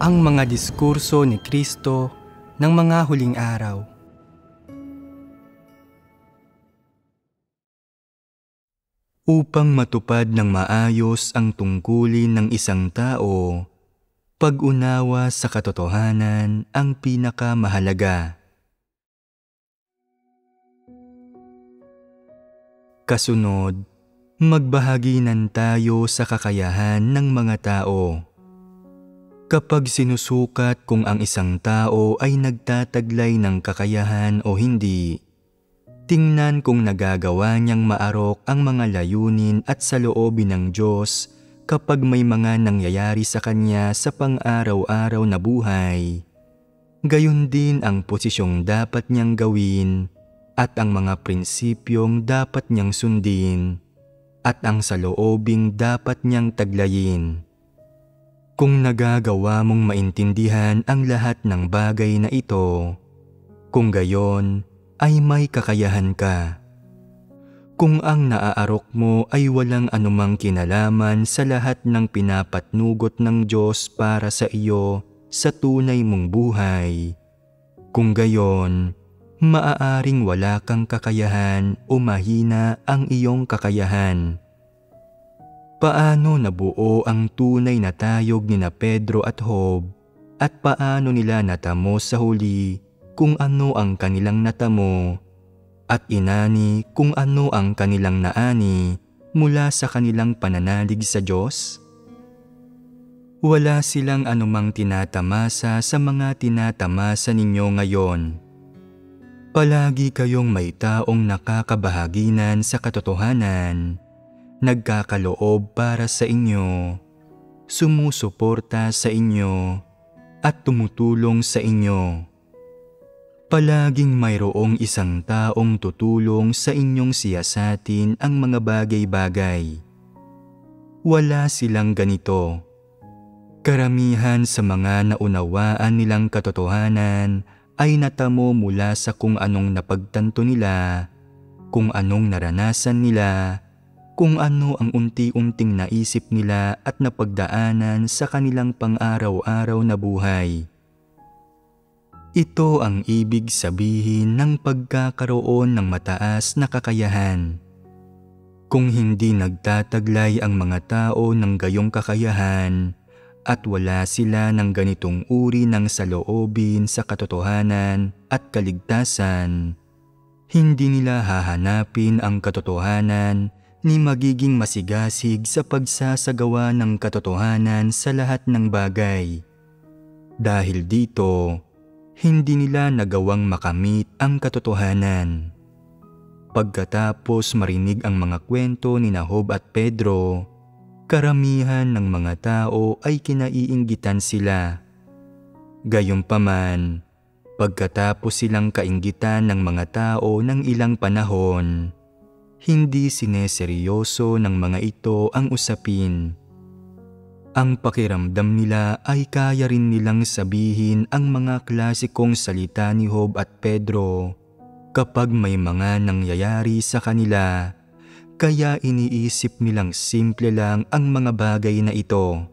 Ang mga diskurso ni Kristo ng mga huling araw. Upang matupad ng maayos ang tungkulin ng isang tao, pag-unawa sa katotohanan ang pinakamahalaga. Kasunod, magbahaginan tayo sa kakayahan ng mga tao. Kapag sinusukat kung ang isang tao ay nagtataglay ng kakayahan o hindi, tingnan kung nagagawa niyang maarok ang mga layunin at saloobin ng Diyos kapag may mga nangyayari sa kanya sa pang-araw-araw na buhay. Gayon din ang posisyong dapat niyang gawin at ang mga prinsipyong dapat niyang sundin at ang saloobing dapat niyang taglayin. Kung nagagawa mong maintindihan ang lahat ng bagay na ito, kung gayon ay may kakayahan ka. Kung ang naaarok mo ay walang anumang kinalaman sa lahat ng pinapatnugot ng Diyos para sa iyo sa tunay mong buhay, kung gayon, maaaring wala kang kakayahan o mahina ang iyong kakayahan. Paano nabuo ang tunay na tayog ni Pedro at Job at paano nila natamo sa huli kung ano ang kanilang natamo at inani kung ano ang kanilang naani mula sa kanilang pananalig sa Diyos? Wala silang anumang tinatamasa sa mga tinatamasa ninyo ngayon. Palagi kayong may taong nakakabahaginan sa katotohanan, nagkakaloob para sa inyo, sumusuporta sa inyo, at tumutulong sa inyo. Palaging mayroong isang taong tutulong sa inyong siyasatin ang mga bagay-bagay. Wala silang ganito. Karamihan sa mga naunawaan nilang katotohanan ay natamo mula sa kung anong napagtanto nila, kung anong naranasan nila, kung ano ang unti-unting naisip nila at napagdaanan sa kanilang pang-araw-araw na buhay. Ito ang ibig sabihin ng pagkakaroon ng mataas na kakayahan. Kung hindi nagtataglay ang mga tao ng gayong kakayahan at wala sila ng ganitong uri ng saloobin sa katotohanan at kaligtasan, hindi nila hahanapin ang katotohanan ni magiging masigasig sa pagsasagawa ng katotohanan sa lahat ng bagay. Dahil dito, hindi nila nagawang makamit ang katotohanan. Pagkatapos marinig ang mga kwento ni Job at Pedro, karamihan ng mga tao ay kinaiinggitan sila. Gayunpaman, pagkatapos silang kainggitan ng mga tao ng ilang panahon, hindi sineseryoso ng mga ito ang usapin. Ang pakiramdam nila ay kaya rin nilang sabihin ang mga klasikong salita ni Job at Pedro kapag may mga nangyayari sa kanila, kaya iniisip nilang simple lang ang mga bagay na ito.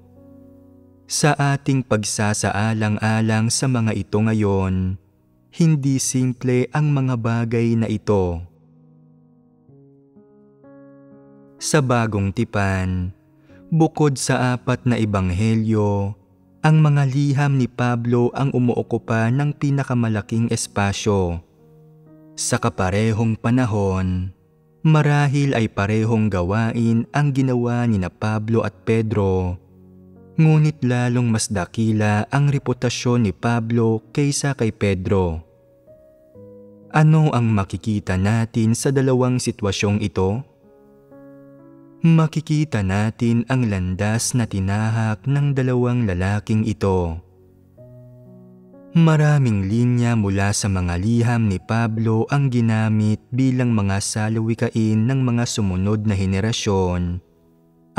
Sa ating pagsasaalang-alang sa mga ito ngayon, hindi simple ang mga bagay na ito. Sa Bagong Tipan, bukod sa 4 na ebanghelyo, ang mga liham ni Pablo ang umuokupa ng pinakamalaking espasyo. Sa kaparehong panahon, marahil ay parehong gawain ang ginawa ni Pablo at Pedro, ngunit lalong mas dakila ang reputasyon ni Pablo kaysa kay Pedro. Ano ang makikita natin sa dalawang sitwasyong ito? Makikita natin ang landas na tinahak ng dalawang lalaking ito. Maraming linya mula sa mga liham ni Pablo ang ginamit bilang mga salawikain ng mga sumunod na henerasyon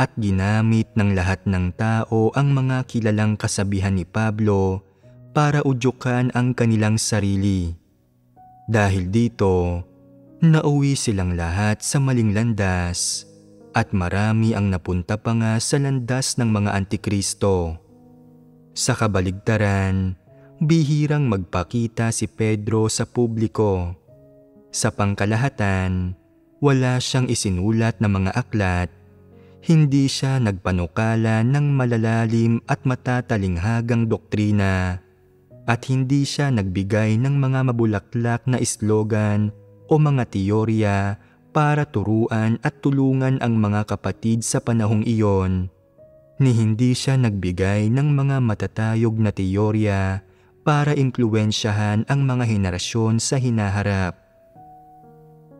at ginamit ng lahat ng tao ang mga kilalang kasabihan ni Pablo para udyukan ang kanilang sarili. Dahil dito, nauwi silang lahat sa maling landas at marami ang napunta pa nga sa landas ng mga antikristo. Sa kabaligtaran, bihirang magpakita si Pedro sa publiko. Sa pangkalahatan, wala siyang isinulat na mga aklat. Hindi siya nagpanukala ng malalalim at matatalinghagang doktrina. At hindi siya nagbigay ng mga mabulaklak na slogan o mga teorya para turuan at tulungan ang mga kapatid sa panahong iyon. Ni hindi siya nagbigay ng mga matatayog na teorya para impluwensyahan ang mga henerasyon sa hinaharap.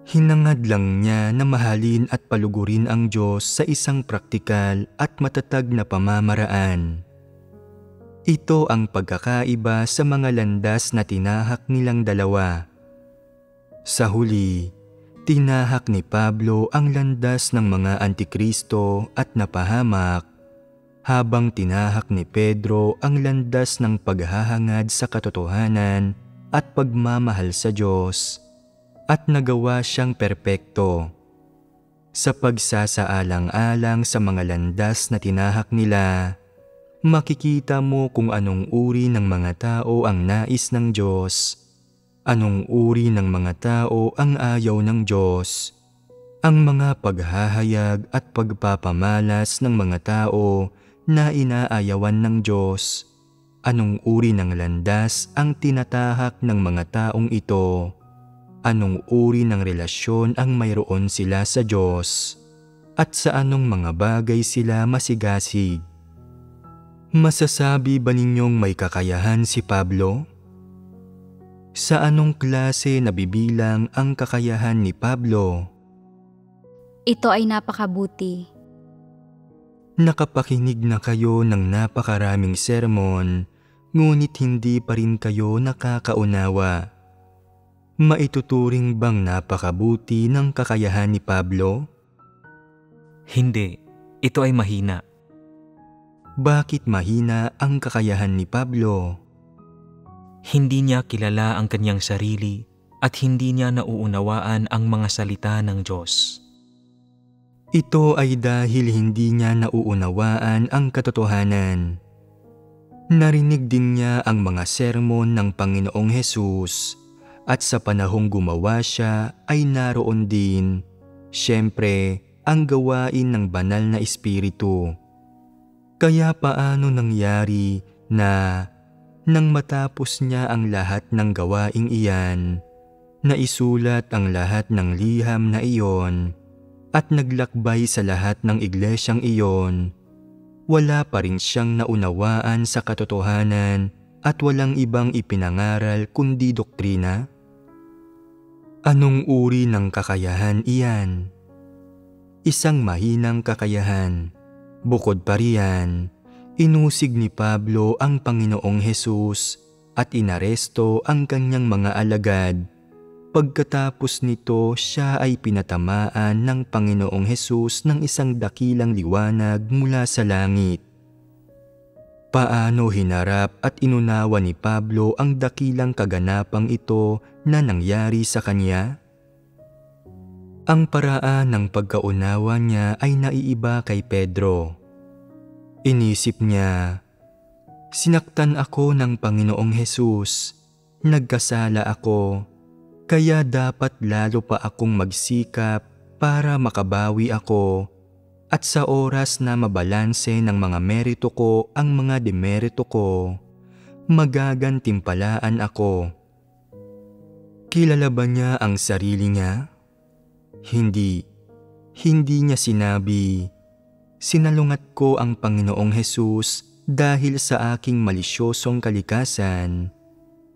Hinangad lang niya na mahalin at palugurin ang Diyos sa isang praktikal at matatag na pamamaraan. Ito ang pagkakaiba sa mga landas na tinahak nilang dalawa. Sa huli, tinahak ni Pablo ang landas ng mga antikristo at napahamak, habang tinahak ni Pedro ang landas ng paghahangad sa katotohanan at pagmamahal sa Diyos, at nagawa siyang perpekto. Sa pagsasaalang-alang sa mga landas na tinahak nila, makikita mo kung anong uri ng mga tao ang nais ng Diyos, anong uri ng mga tao ang ayaw ng Diyos, ang mga paghahayag at pagpapamalas ng mga tao na inaayawan ng Diyos, anong uri ng landas ang tinatahak ng mga taong ito, anong uri ng relasyon ang mayroon sila sa Diyos, at sa anong mga bagay sila masigasig. Masasabi ba ninyong may kakayahan si Pablo? Sa anong klase nabibilang ang kakayahan ni Pablo? Ito ay napakabuti. Nakapakinig na kayo ng napakaraming sermon, ngunit hindi pa rin kayo nakakaunawa. Maituturing bang napakabuti ng kakayahan ni Pablo? Hindi, ito ay mahina. Bakit mahina ang kakayahan ni Pablo? Hindi niya kilala ang kanyang sarili at hindi niya nauunawaan ang mga salita ng Diyos. Ito ay dahil hindi niya nauunawaan ang katotohanan. Narinig din niya ang mga sermon ng Panginoong Hesus, at sa panahong gumawa siya ay naroon din, siyempre, ang gawain ng banal na espiritu. Kaya paano nangyari na nang matapos niya ang lahat ng gawaing iyan, naisulat ang lahat ng liham na iyon, at naglakbay sa lahat ng iglesyang iyon, wala pa rin siyang naunawaan sa katotohanan at walang ibang ipinangaral kundi doktrina? Anong uri ng kakayahan iyan? Isang mahinang kakayahan. Bukod pa riyan, inusig ni Pablo ang Panginoong Hesus at inaresto ang kanyang mga alagad. Pagkatapos nito, siya ay pinatamaan ng Panginoong Hesus ng isang dakilang liwanag mula sa langit. Paano hinarap at inunawa ni Pablo ang dakilang kaganapang ito na nangyari sa kanya? Ang paraan ng pagkaunawa niya ay naiiba kay Pedro. Inisip niya, sinaktan ako ng Panginoong Hesus, nagkasala ako, kaya dapat lalo pa akong magsikap para makabawi ako, at sa oras na mabalanse ng mga merito ko ang mga demerito ko, magagantimpalaan ako. Kilala ba niya ang sarili niya? Hindi niya sinabi, sinalungat ko ang Panginoong Hesus dahil sa aking malisyosong kalikasan,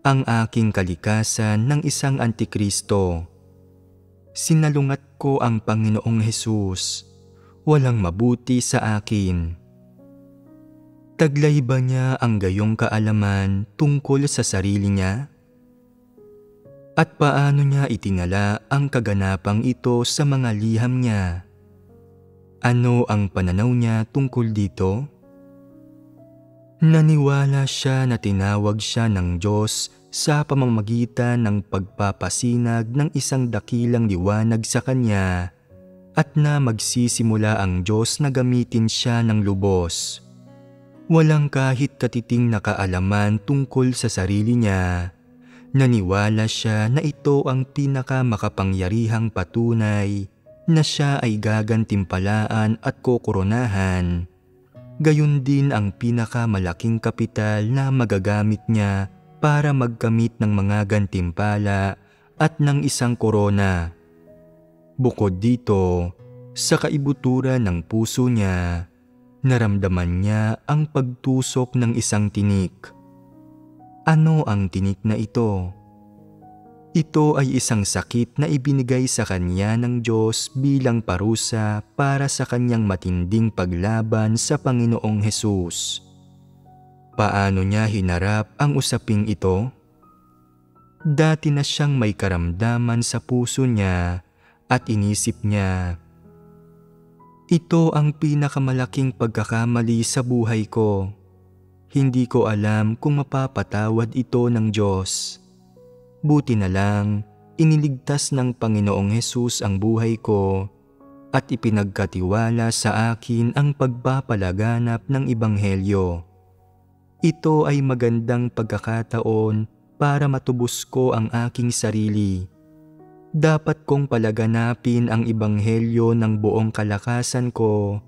ang aking kalikasan ng isang antikristo. Sinalungat ko ang Panginoong Hesus, walang mabuti sa akin. Taglay ba niya ang gayong kaalaman tungkol sa sarili niya? At paano niya itinala ang kaganapang ito sa mga liham niya? Ano ang pananaw niya tungkol dito? Naniwala siya na tinawag siya ng Diyos sa pamamagitan ng pagpapasinag ng isang dakilang liwanag sa kanya, at na magsisimula ang Diyos na gamitin siya ng lubos. Walang kahit katiting na kaalaman tungkol sa sarili niya. Naniwala siya na ito ang pinakamakapangyarihang patunay na siya ay gagantimpalaan at kokoronahan. Gayon din ang pinakamalaking kapital na magagamit niya para magkamit ng mga gantimpala at ng isang korona. Bukod dito, sa kaibuturan ng puso niya, naramdaman niya ang pagtusok ng isang tinik. Ano ang tinik na ito? Ito ay isang sakit na ibinigay sa kanya ng Diyos bilang parusa para sa kanyang matinding paglaban sa Panginoong Hesus. Paano niya hinarap ang usaping ito? Dati na siyang may karamdaman sa puso niya at inisip niya, ito ang pinakamalaking pagkakamali sa buhay ko. Hindi ko alam kung mapapatawad ito ng Diyos. Buti na lang, iniligtas ng Panginoong Hesus ang buhay ko at ipinagkatiwala sa akin ang pagpapalaganap ng Ebanghelyo. Ito ay magandang pagkakataon para matubos ko ang aking sarili. Dapat kong palaganapin ang Ebanghelyo ng buong kalakasan ko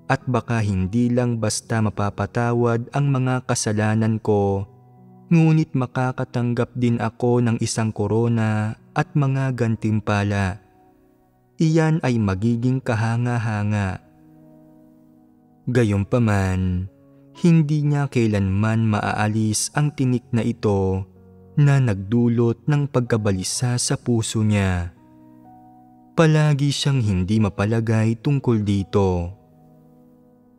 at baka hindi lang basta mapapatawad ang mga kasalanan ko, ngunit makakatanggap din ako ng isang korona at mga gantimpala. Iyan ay magiging kahanga-hanga. Gayunpaman, hindi niya kailanman maaalis ang tinik na ito na nagdulot ng pagkabalisa sa puso niya. Palagi siyang hindi mapalagay tungkol dito.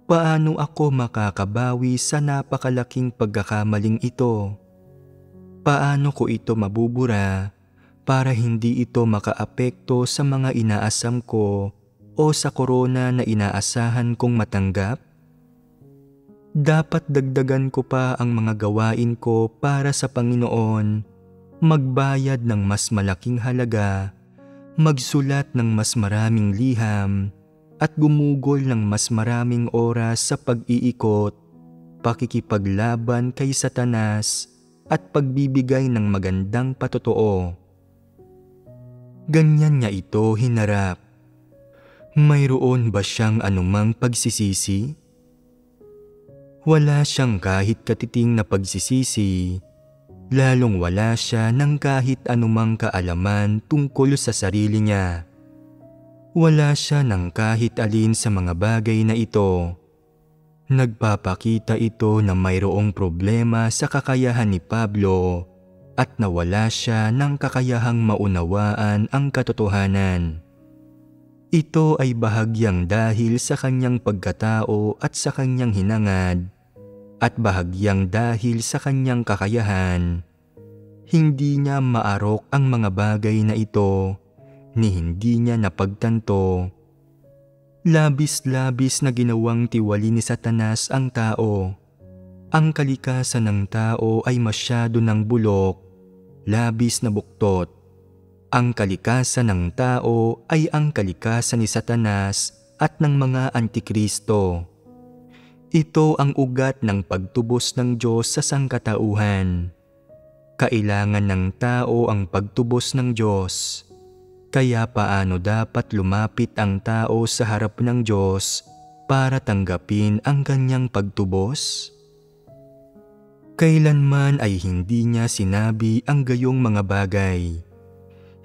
Paano ako makakabawi sa napakalaking pagkakamaling ito? Paano ko ito mabubura para hindi ito makaapekto sa mga inaasam ko o sa korona na inaasahan kong matanggap? Dapat dagdagan ko pa ang mga gawain ko para sa Panginoon, magbayad ng mas malaking halaga, magsulat ng mas maraming liham, at gumugol ng mas maraming oras sa pag-iikot, pakikipaglaban kay Satanas, at pagbibigay ng magandang patotoo. Ganyan niya ito hinarap. Mayroon ba siyang anumang pagsisisi? Wala siyang kahit katiting na pagsisisi, lalong wala siya ng kahit anumang kaalaman tungkol sa sarili niya. Wala siya ng kahit alin sa mga bagay na ito. Nagpapakita ito na mayroong problema sa kakayahan ni Pablo at nawala siya ng kakayahang maunawaan ang katotohanan. Ito ay bahagyang dahil sa kanyang pagkatao at sa kanyang hinangad, at bahagyang dahil sa kanyang kakayahan. Hindi niya maarok ang mga bagay na ito, ni hindi niya napagtanto. Labis-labis na ginawang tiwali ni Satanas ang tao. Ang kalikasan ng tao ay masyado ng bulok, labis na buktot. Ang kalikasan ng tao ay ang kalikasan ni Satanas at ng mga antikristo. Ito ang ugat ng pagtubos ng Diyos sa sangkatauhan. Kailangan ng tao ang pagtubos ng Diyos. Kaya paano dapat lumapit ang tao sa harap ng Diyos para tanggapin ang kanyang pagtubos? Kailanman ay hindi niya sinabi ang gayong mga bagay.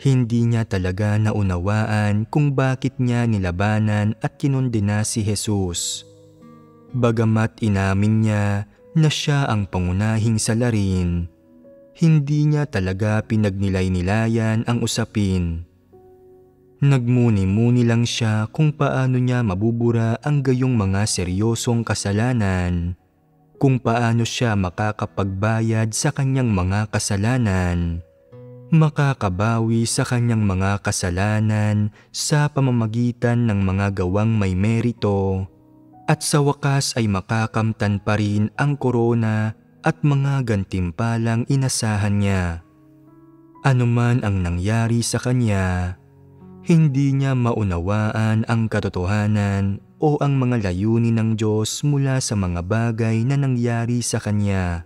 Hindi niya talaga naunawaan kung bakit niya nilabanan at kinondena si Jesus. Bagamat inamin niya na siya ang pangunahing salarin, hindi niya talaga pinagnilay-nilayan ang usapin. Nagmuni-muni lang siya kung paano niya mabubura ang gayong mga seryosong kasalanan, kung paano siya makakapagbayad sa kanyang mga kasalanan, makakabawi sa kanyang mga kasalanan sa pamamagitan ng mga gawang may merito, at sa wakas ay makakamtan pa rin ang korona at mga gantimpalang inasahan niya. Anuman ang nangyari sa kanya, hindi niya maunawaan ang katotohanan o ang mga layunin ng Diyos mula sa mga bagay na nangyari sa kanya.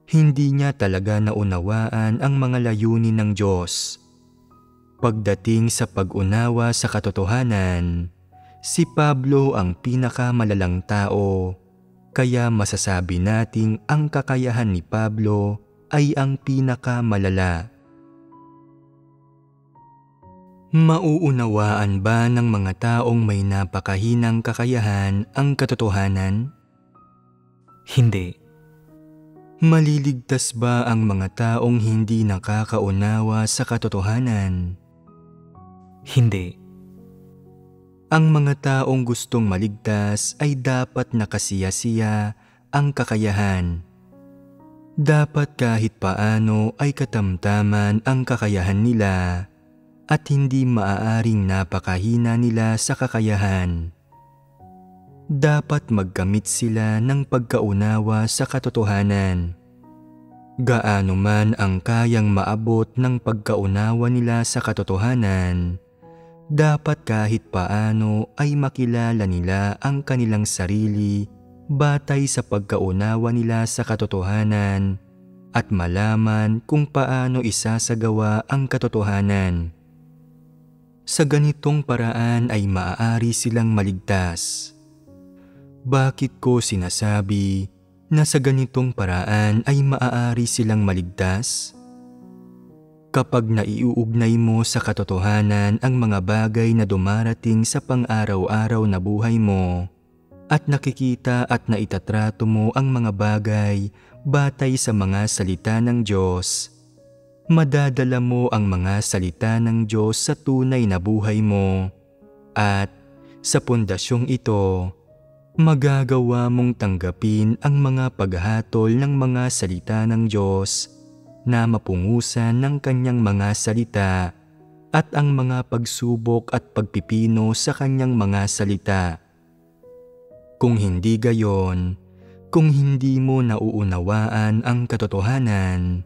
Hindi niya talaga naunawaan ang mga layunin ng Diyos. Pagdating sa pag-unawa sa katotohanan, si Pablo ang pinakamalalang tao, kaya masasabi nating ang kakayahan ni Pablo ay ang pinakamalala. Mauunawaan ba ng mga taong may napakahinang kakayahan ang katotohanan? Hindi. Maliligtas ba ang mga taong hindi nakakaunawa sa katotohanan? Hindi. Ang mga taong gustong maligtas ay dapat nakasiya-siya ang kakayahan. Dapat kahit paano ay katamtaman ang kakayahan nila at hindi maaaring napakahina nila sa kakayahan. Dapat magkamit sila ng pagkaunawa sa katotohanan. Gaano man ang kayang maabot ng pagkaunawa nila sa katotohanan, dapat kahit paano ay makilala nila ang kanilang sarili batay sa pagkaunawa nila sa katotohanan at malaman kung paano isasagawa ang katotohanan. Sa ganitong paraan ay maaari silang maligtas. Bakit ko sinasabi na sa ganitong paraan ay maaari silang maligtas? Kapag naiuugnay mo sa katotohanan ang mga bagay na dumarating sa pang-araw-araw na buhay mo at nakikita at naitatrato mo ang mga bagay batay sa mga salita ng Diyos, madadala mo ang mga salita ng Diyos sa tunay na buhay mo at sa pundasyong ito, magagawa mong tanggapin ang mga paghatol ng mga salita ng Diyos na mapungusan ng kanyang mga salita at ang mga pagsubok at pagpipino sa kanyang mga salita. Kung hindi gayon, kung hindi mo nauunawaan ang katotohanan,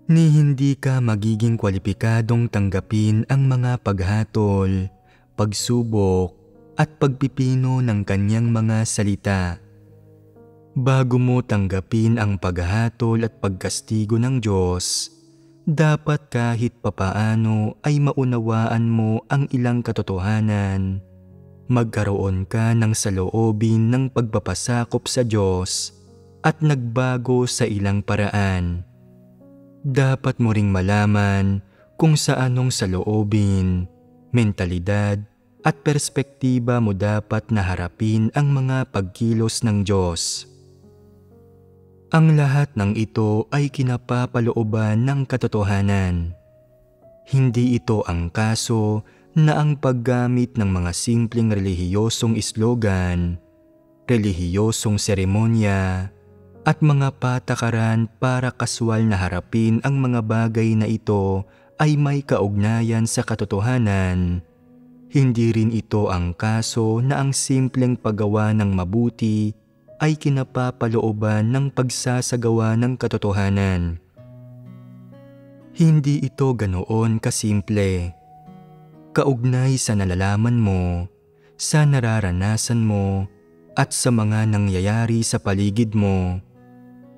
ni hindi ka magiging kwalipikadong tanggapin ang mga paghatol, pagsubok, at pagpipino ng kanyang mga salita. Bago mo tanggapin ang paghatol at pagkastigo ng Diyos, dapat kahit papaano ay maunawaan mo ang ilang katotohanan. Magkaroon ka ng saloobin ng pagpapasakop sa Diyos at nagbago sa ilang paraan. Dapat mo ring malaman kung sa anong saloobin, mentalidad at perspektiba mo dapat na harapin ang mga pagkilos ng Diyos. Ang lahat ng ito ay kinapapalooban ng katotohanan. Hindi ito ang kaso na ang paggamit ng mga simpleng relihiyosong slogan, relihiyosong seremonya, at mga patakaran para kaswal na harapin ang mga bagay na ito ay may kaugnayan sa katotohanan. Hindi rin ito ang kaso na ang simpleng paggawa ng mabuti ay kinapapalooban ng pagsasagawa ng katotohanan. Hindi ito ganoon kasimple. Kaugnay sa nalalaman mo, sa nararanasan mo, at sa mga nangyayari sa paligid mo,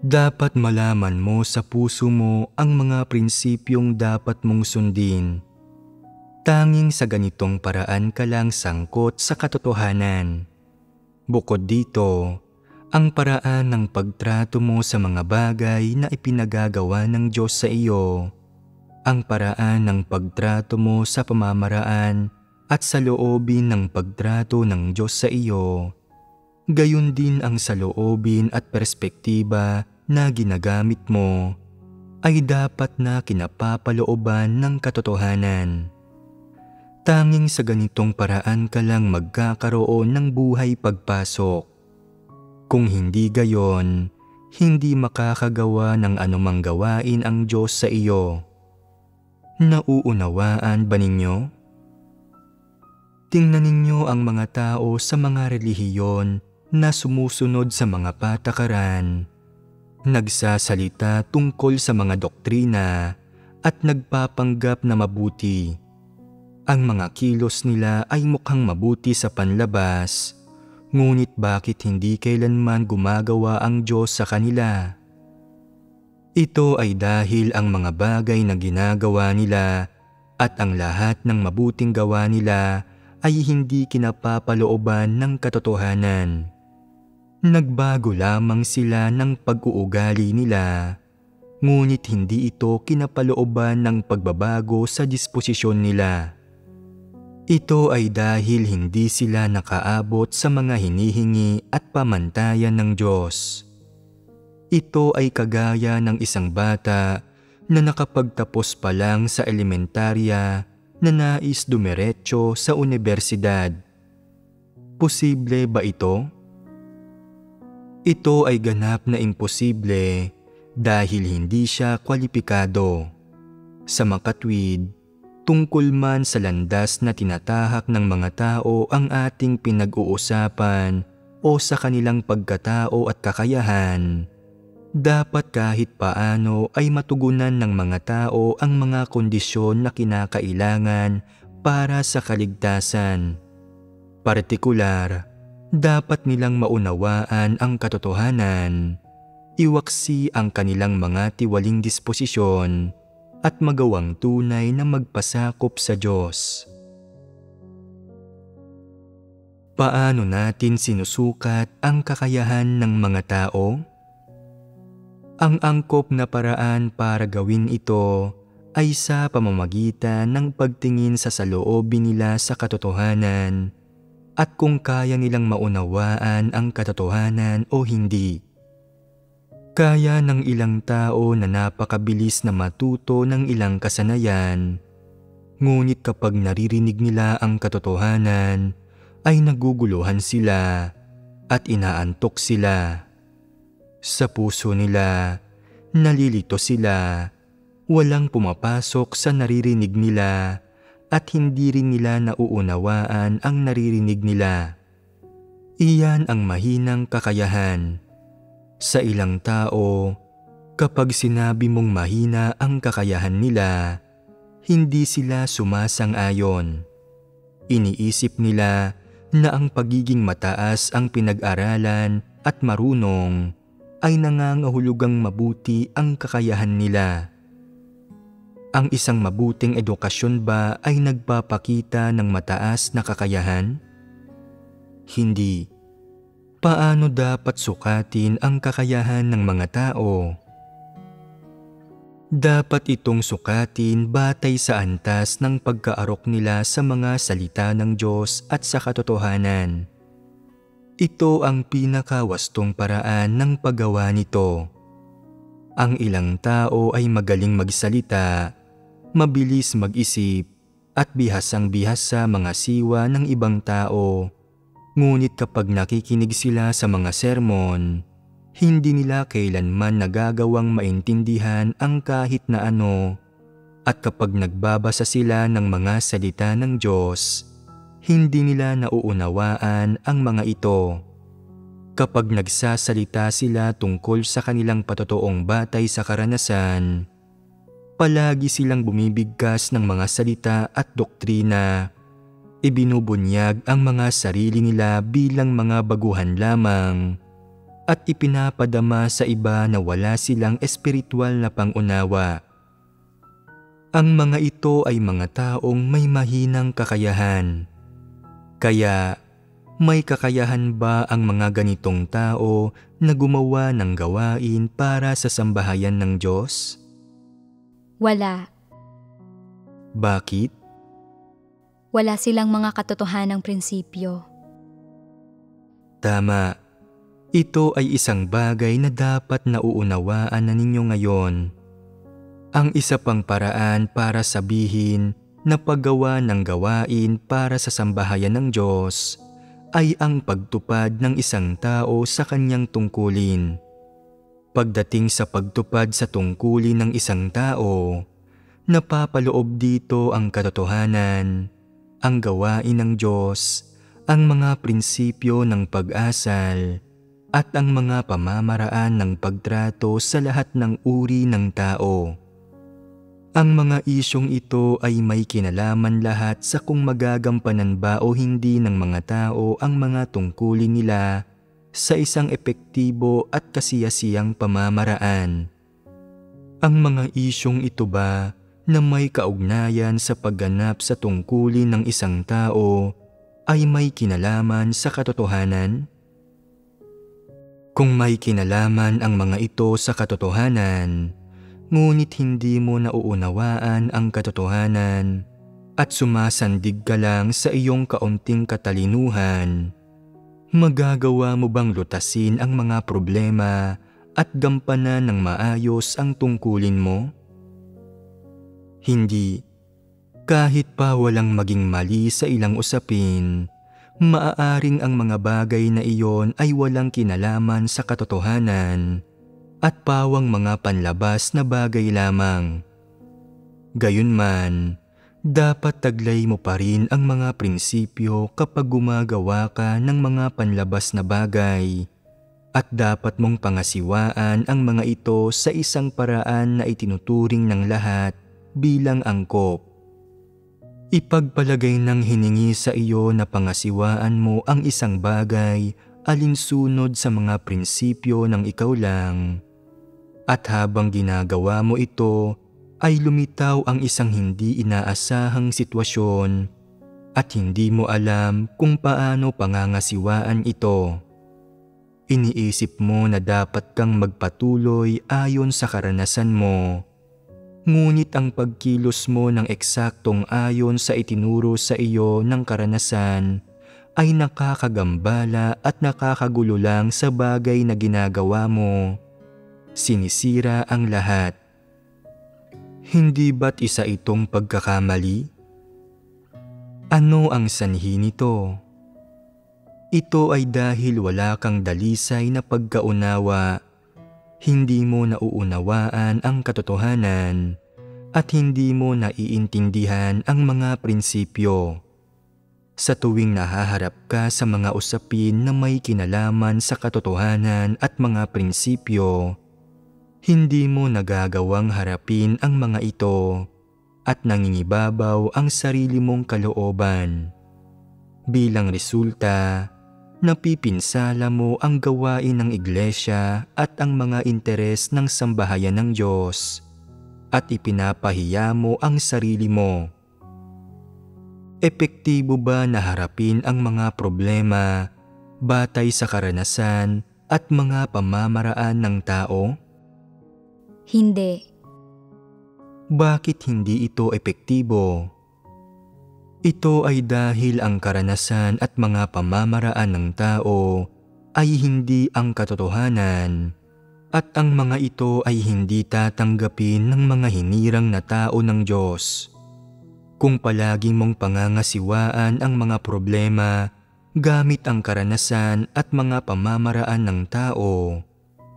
dapat malaman mo sa puso mo ang mga prinsipyong dapat mong sundin. Tanging sa ganitong paraan ka lang sangkot sa katotohanan. Bukod dito, ang paraan ng pagtrato mo sa mga bagay na ipinagagawa ng Diyos sa iyo, ang paraan ng pagtrato mo sa pamamaraan at sa loobin ng pagtrato ng Diyos sa iyo, gayon din ang saloobin at perspektiba na ginagamit mo ay dapat na kinapapalooban ng katotohanan. Tanging sa ganitong paraan ka lang magkakaroon ng buhay pagpasok. Kung hindi gayon, hindi makakagawa ng anumang gawain ang Diyos sa iyo. Nauunawaan ba ninyo? Tingnan ninyo ang mga tao sa mga relihiyon na sumusunod sa mga patakaran, nagsasalita tungkol sa mga doktrina at nagpapanggap na mabuti. Ang mga kilos nila ay mukhang mabuti sa panlabas, ngunit bakit hindi kailanman gumagawa ang Diyos sa kanila? Ito ay dahil ang mga bagay na ginagawa nila at ang lahat ng mabuting gawa nila ay hindi kinapapalooban ng katotohanan. Nagbago lamang sila ng pag-uugali nila, ngunit hindi ito kinapalooban ng pagbabago sa disposisyon nila. Ito ay dahil hindi sila nakaabot sa mga hinihingi at pamantayan ng Diyos. Ito ay kagaya ng isang bata na nakapagtapos pa lang sa elementarya na nais dumiretso sa unibersidad. Posible ba ito? Ito ay ganap na imposible dahil hindi siya kwalipikado. Sa makatwid, tungkol man sa landas na tinatahak ng mga tao ang ating pinag-uusapan o sa kanilang pagkatao at kakayahan, dapat kahit paano ay matugunan ng mga tao ang mga kondisyon na kinakailangan para sa kaligtasan. Partikular, dapat nilang maunawaan ang katotohanan, iwaksi ang kanilang mga tiwaling disposisyon, at magawang tunay na magpasakop sa Diyos. Paano natin sinusukat ang kakayahan ng mga tao? Ang angkop na paraan para gawin ito ay sa pamamagitan ng pagtingin sa saloobin nila sa katotohanan at kung kaya nilang maunawaan ang katotohanan o hindi. Kaya ng ilang tao na napakabilis na matuto ng ilang kasanayan, ngunit kapag naririnig nila ang katotohanan, ay naguguluhan sila at inaantok sila. Sa puso nila, nalilito sila, walang pumapasok sa naririnig nila at hindi rin nila nauunawaan ang naririnig nila. Iyan ang mahinang kakayahan. Sa ilang tao, kapag sinabi mong mahina ang kakayahan nila, hindi sila sumasang-ayon. Iniisip nila na ang pagiging mataas ang pinag-aralan at marunong ay nangangahulugang mabuti ang kakayahan nila. Ang isang mabuting edukasyon ba ay nagpapakita ng mataas na kakayahan? Hindi. Paano dapat sukatin ang kakayahan ng mga tao? Dapat itong sukatin batay sa antas ng pagkaarok nila sa mga salita ng Diyos at sa katotohanan. Ito ang pinakawastong paraan ng paggawa nito. Ang ilang tao ay magaling magsalita, mabilis mag-isip, at bihasang-bihas sa mga siwa ng ibang tao. Ngunit kapag nakikinig sila sa mga sermon, hindi nila kailanman nagagawang maintindihan ang kahit na ano. At kapag nagbabasa sila ng mga salita ng Diyos, hindi nila nauunawaan ang mga ito. Kapag nagsasalita sila tungkol sa kanilang patotoong batay sa karanasan, palagi silang bumibigkas ng mga salita at doktrina. Ibinubunyag ang mga sarili nila bilang mga baguhan lamang at ipinapadama sa iba na wala silang espiritual na pangunawa. Ang mga ito ay mga taong may mahinang kakayahan. Kaya, may kakayahan ba ang mga ganitong tao na gumawa ng gawain para sa sambahayan ng Diyos? Wala. Bakit? Wala silang mga katotohanang prinsipyo. Tama. Ito ay isang bagay na dapat nauunawaan na ninyo ngayon. Ang isa pang paraan para sabihin na paggawa ng gawain para sa sambahayan ng Diyos ay ang pagtupad ng isang tao sa kanyang tungkulin. Pagdating sa pagtupad sa tungkulin ng isang tao, napapaloob dito ang katotohanan, ang gawain ng Diyos, ang mga prinsipyo ng pag-asal, at ang mga pamamaraan ng pagtrato sa lahat ng uri ng tao. Ang mga isyong ito ay may kinalaman lahat sa kung magagampanan ba o hindi ng mga tao ang mga tungkulin nila sa isang epektibo at kasiyasiyang pamamaraan. Ang mga isyong ito ba na may kaugnayan sa pagganap sa tungkulin ng isang tao ay may kinalaman sa katotohanan? Kung may kinalaman ang mga ito sa katotohanan, ngunit hindi mo nauunawaan ang katotohanan at sumasandig ka lang sa iyong kaunting katalinuhan, magagawa mo bang lutasin ang mga problema at gampanan ng maayos ang tungkulin mo? Hindi. Kahit pa walang maging mali sa ilang usapin, maaaring ang mga bagay na iyon ay walang kinalaman sa katotohanan at pawang mga panlabas na bagay lamang. Gayunman, dapat taglay mo pa rin ang mga prinsipyo kapag gumagawa ka ng mga panlabas na bagay at dapat mong pangasiwaan ang mga ito sa isang paraan na itinuturing ng lahat bilang angkop. Ipagpalagay ng hiningi sa iyo na pangasiwaan mo ang isang bagay alinsunod sa mga prinsipyo ng ikaw lang. At habang ginagawa mo ito, ay lumitaw ang isang hindi inaasahang sitwasyon at hindi mo alam kung paano pangangasiwaan ito. Iniisip mo na dapat kang magpatuloy ayon sa karanasan mo. Ngunit ang pagkilos mo ng eksaktong ayon sa itinuro sa iyo ng karanasan ay nakakagambala at nakakagulo lang sa bagay na ginagawa mo. Sinisira ang lahat. Hindi ba't isa itong pagkakamali? Ano ang sanhi nito? Ito ay dahil wala kang dalisay na pagkaunawa. Hindi mo nauunawaan ang katotohanan at hindi mo naiintindihan ang mga prinsipyo. Sa tuwing nahaharap ka sa mga usapin na may kinalaman sa katotohanan at mga prinsipyo, hindi mo nagagawang harapin ang mga ito at nangingibabaw ang sarili mong kalooban. Bilang resulta, napipinsala mo ang gawain ng iglesia at ang mga interes ng sambahayan ng Diyos at ipinapahiya mo ang sarili mo. Epektibo ba na harapin ang mga problema batay sa karanasan at mga pamamaraan ng tao? Hindi. Bakit hindi ito epektibo? Ito ay dahil ang karanasan at mga pamamaraan ng tao ay hindi ang katotohanan at ang mga ito ay hindi tatanggapin ng mga hinirang na tao ng Diyos. Kung palagi mong pangangasiwaan ang mga problema gamit ang karanasan at mga pamamaraan ng tao,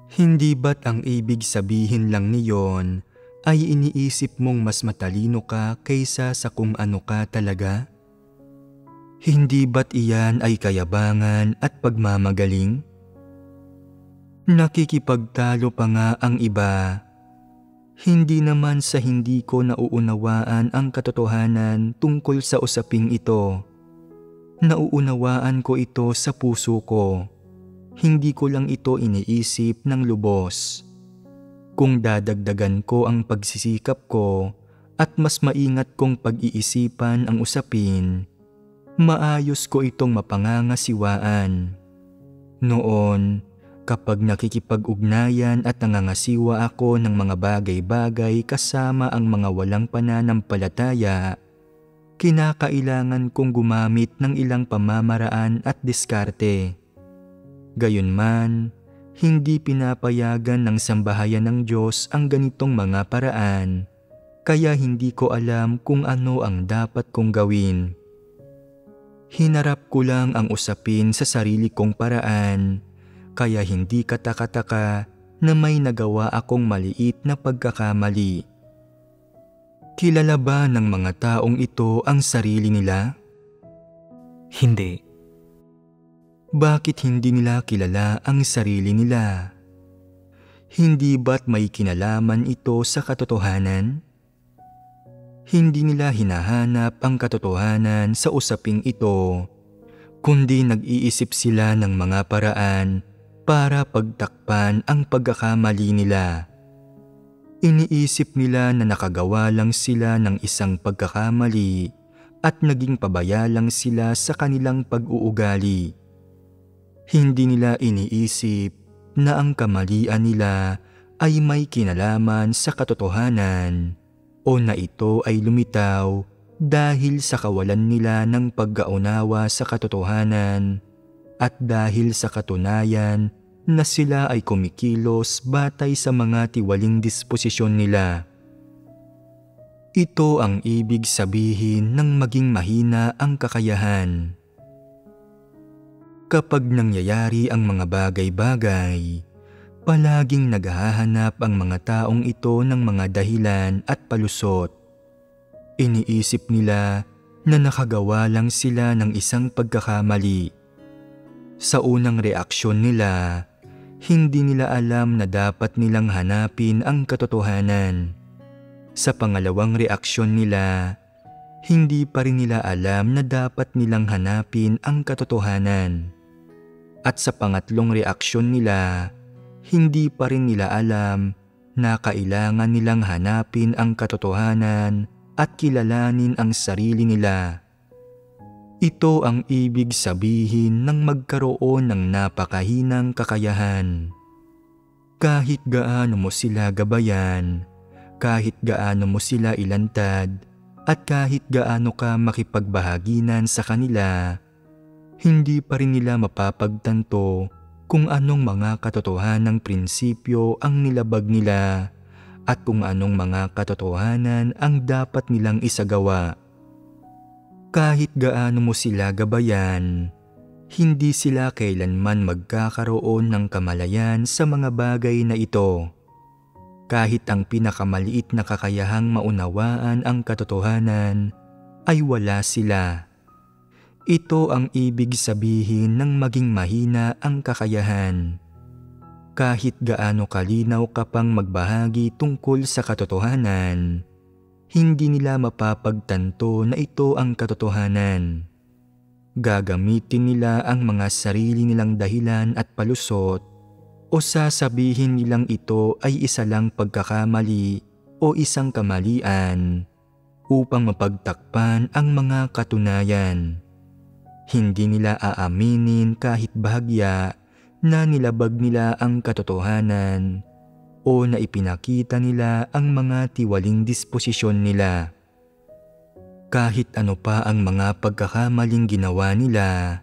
hindi ba't ang ibig sabihin lang niyon ay iniisip mong mas matalino ka kaysa sa kung ano ka talaga? Hindi ba't iyan ay kayabangan at pagmamagaling? Nakikipagtalo pa nga ang iba. Hindi naman sa hindi ko nauunawaan ang katotohanan tungkol sa usaping ito. Nauunawaan ko ito sa puso ko. Hindi ko lang ito iniisip ng lubos. Kung dadagdagan ko ang pagsisikap ko at mas maingat kong pag-iisipan ang usapin, maayos ko itong mapangangasiwaan. Noon, kapag nakikipag-ugnayan at nangangasiwa ako ng mga bagay-bagay kasama ang mga walang pananampalataya, kinakailangan kong gumamit ng ilang pamamaraan at diskarte. Gayunman, hindi pinapayagan ng sambahayan ng Diyos ang ganitong mga paraan, kaya hindi ko alam kung ano ang dapat kong gawin. Hinarap ko lang ang usapin sa sarili kong paraan, kaya hindi kataka-taka na may nagawa akong maliit na pagkakamali. Kilala ba ng mga taong ito ang sarili nila? Hindi. Bakit hindi nila kilala ang sarili nila? Hindi ba't may kinalaman ito sa katotohanan? Hindi nila hinahanap ang katotohanan sa usaping ito, kundi nag-iisip sila ng mga paraan para pagtakpan ang pagkakamali nila. Iniisip nila na nakagawa lang sila ng isang pagkakamali at naging pabaya lang sila sa kanilang pag-uugali. Hindi nila iniisip na ang kamalian nila ay may kinalaman sa katotohanan o na ito ay lumitaw dahil sa kawalan nila ng pagkaunawa sa katotohanan at dahil sa katunayan na sila ay kumikilos batay sa mga tiwaling disposisyon nila. Ito ang ibig sabihin ng maging mahina ang kakayahan. Kapag nangyayari ang mga bagay-bagay, palaging naghahanap ang mga taong ito ng mga dahilan at palusot. Iniisip nila na nakagawa lang sila ng isang pagkakamali. Sa unang reaksyon nila, hindi nila alam na dapat nilang hanapin ang katotohanan. Sa pangalawang reaksyon nila, hindi pa rin nila alam na dapat nilang hanapin ang katotohanan. At sa pangatlong reaksyon nila, hindi pa rin nila alam na kailangan nilang hanapin ang katotohanan at kilalanin ang sarili nila. Ito ang ibig sabihin ng magkaroon ng napakahinang kakayahan. Kahit gaano mo sila gabayan, kahit gaano mo sila ilantad, at kahit gaano ka makipagbahaginan sa kanila, hindi pa rin nila mapapagtanto kung anong mga katotohanang prinsipyo ang nilabag nila at kung anong mga katotohanan ang dapat nilang isagawa. Kahit gaano mo sila gabayan, hindi sila kailanman magkakaroon ng kamalayan sa mga bagay na ito. Kahit ang pinakamaliit na kakayahang maunawaan ang katotohanan, ay wala sila. Ito ang ibig sabihin ng maging mahina ang kakayahan. Kahit gaano kalinaw ka pang magbahagi tungkol sa katotohanan, hindi nila mapapagtanto na ito ang katotohanan. Gagamitin nila ang mga sarili nilang dahilan at palusot o sasabihin nilang ito ay isa lang pagkakamali o isang kamalian upang mapagtakpan ang mga katunayan. Hindi nila aaminin kahit bahagya na nilabag nila ang katotohanan o na ipinakita nila ang mga tiwaling disposisyon nila. Kahit ano pa ang mga pagkakamaling ginawa nila,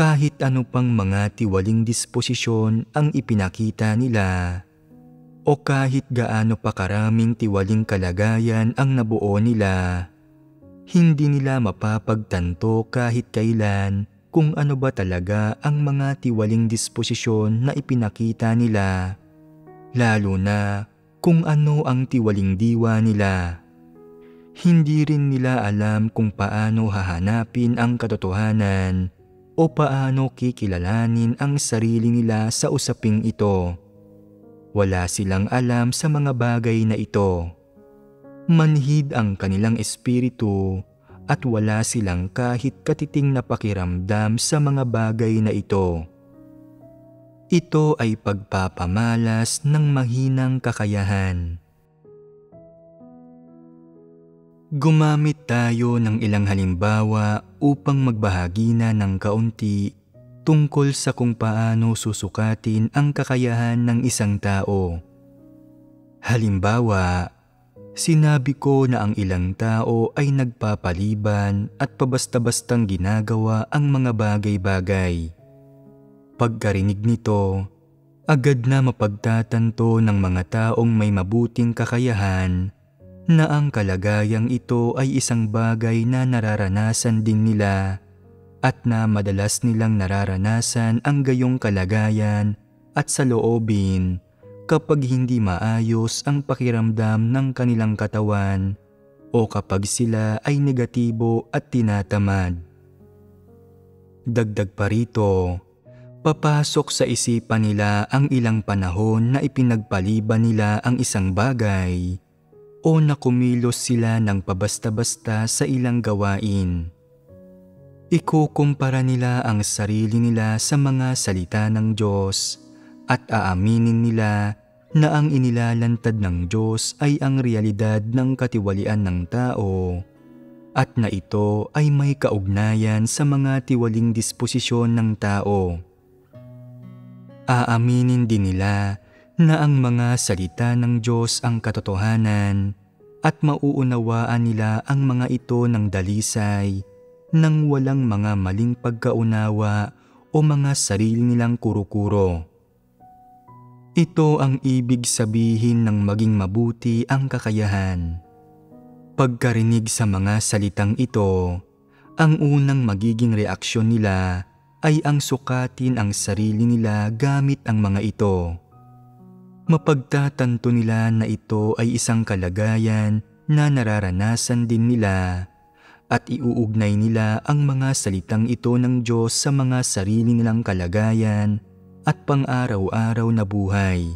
kahit ano pang mga tiwaling disposisyon ang ipinakita nila, o kahit gaano pa karaming tiwaling kalagayan ang nabuo nila, hindi nila mapapagtanto kahit kailan kung ano ba talaga ang mga tiwaling disposisyon na ipinakita nila, lalo na kung ano ang tiwaling diwa nila. Hindi rin nila alam kung paano hahanapin ang katotohanan o paano kikilalanin ang sarili nila sa usaping ito. Wala silang alam sa mga bagay na ito. Manhid ang kanilang espiritu at wala silang kahit katiting na pakiramdam sa mga bagay na ito. Ito ay pagpapamalas ng mahinang kakayahan. Gumamit tayo ng ilang halimbawa upang magbahagi na ng kaunti tungkol sa kung paano susukatin ang kakayahan ng isang tao. Halimbawa, sinabi ko na ang ilang tao ay nagpapaliban at pabasta-bastang ginagawa ang mga bagay-bagay. Pagkarinig nito, agad na mapagtatanto ng mga taong may mabuting kakayahan na ang kalagayang ito ay isang bagay na nararanasan din nila at na madalas nilang nararanasan ang gayong kalagayan at saloobin kapag hindi maayos ang pakiramdam ng kanilang katawan o kapag sila ay negatibo at tinatamad. Dagdag pa rito, papasok sa isipan nila ang ilang panahon na ipinagpaliban nila ang isang bagay o nakumilos sila ng pabasta-basta sa ilang gawain. Ikukumpara nila ang sarili nila sa mga salita ng Diyos at aaminin nila na ang inilalantad ng Diyos ay ang realidad ng katiwalian ng tao at na ito ay may kaugnayan sa mga tiwaling disposisyon ng tao. Aaminin din nila na ang mga salita ng Diyos ang katotohanan at mauunawaan nila ang mga ito ng dalisay nang walang mga maling pagkaunawa o mga sarili nilang kuro-kuro. Ito ang ibig sabihin ng maging mabuti ang kakayahan. Pagkarinig sa mga salitang ito, ang unang magiging reaksyon nila ay ang sukatin ang sarili nila gamit ang mga ito. Mapagtatanto nila na ito ay isang kalagayan na nararanasan din nila at iuugnay nila ang mga salitang ito ng Diyos sa mga sarili nilang kalagayan at pang-araw-araw na buhay.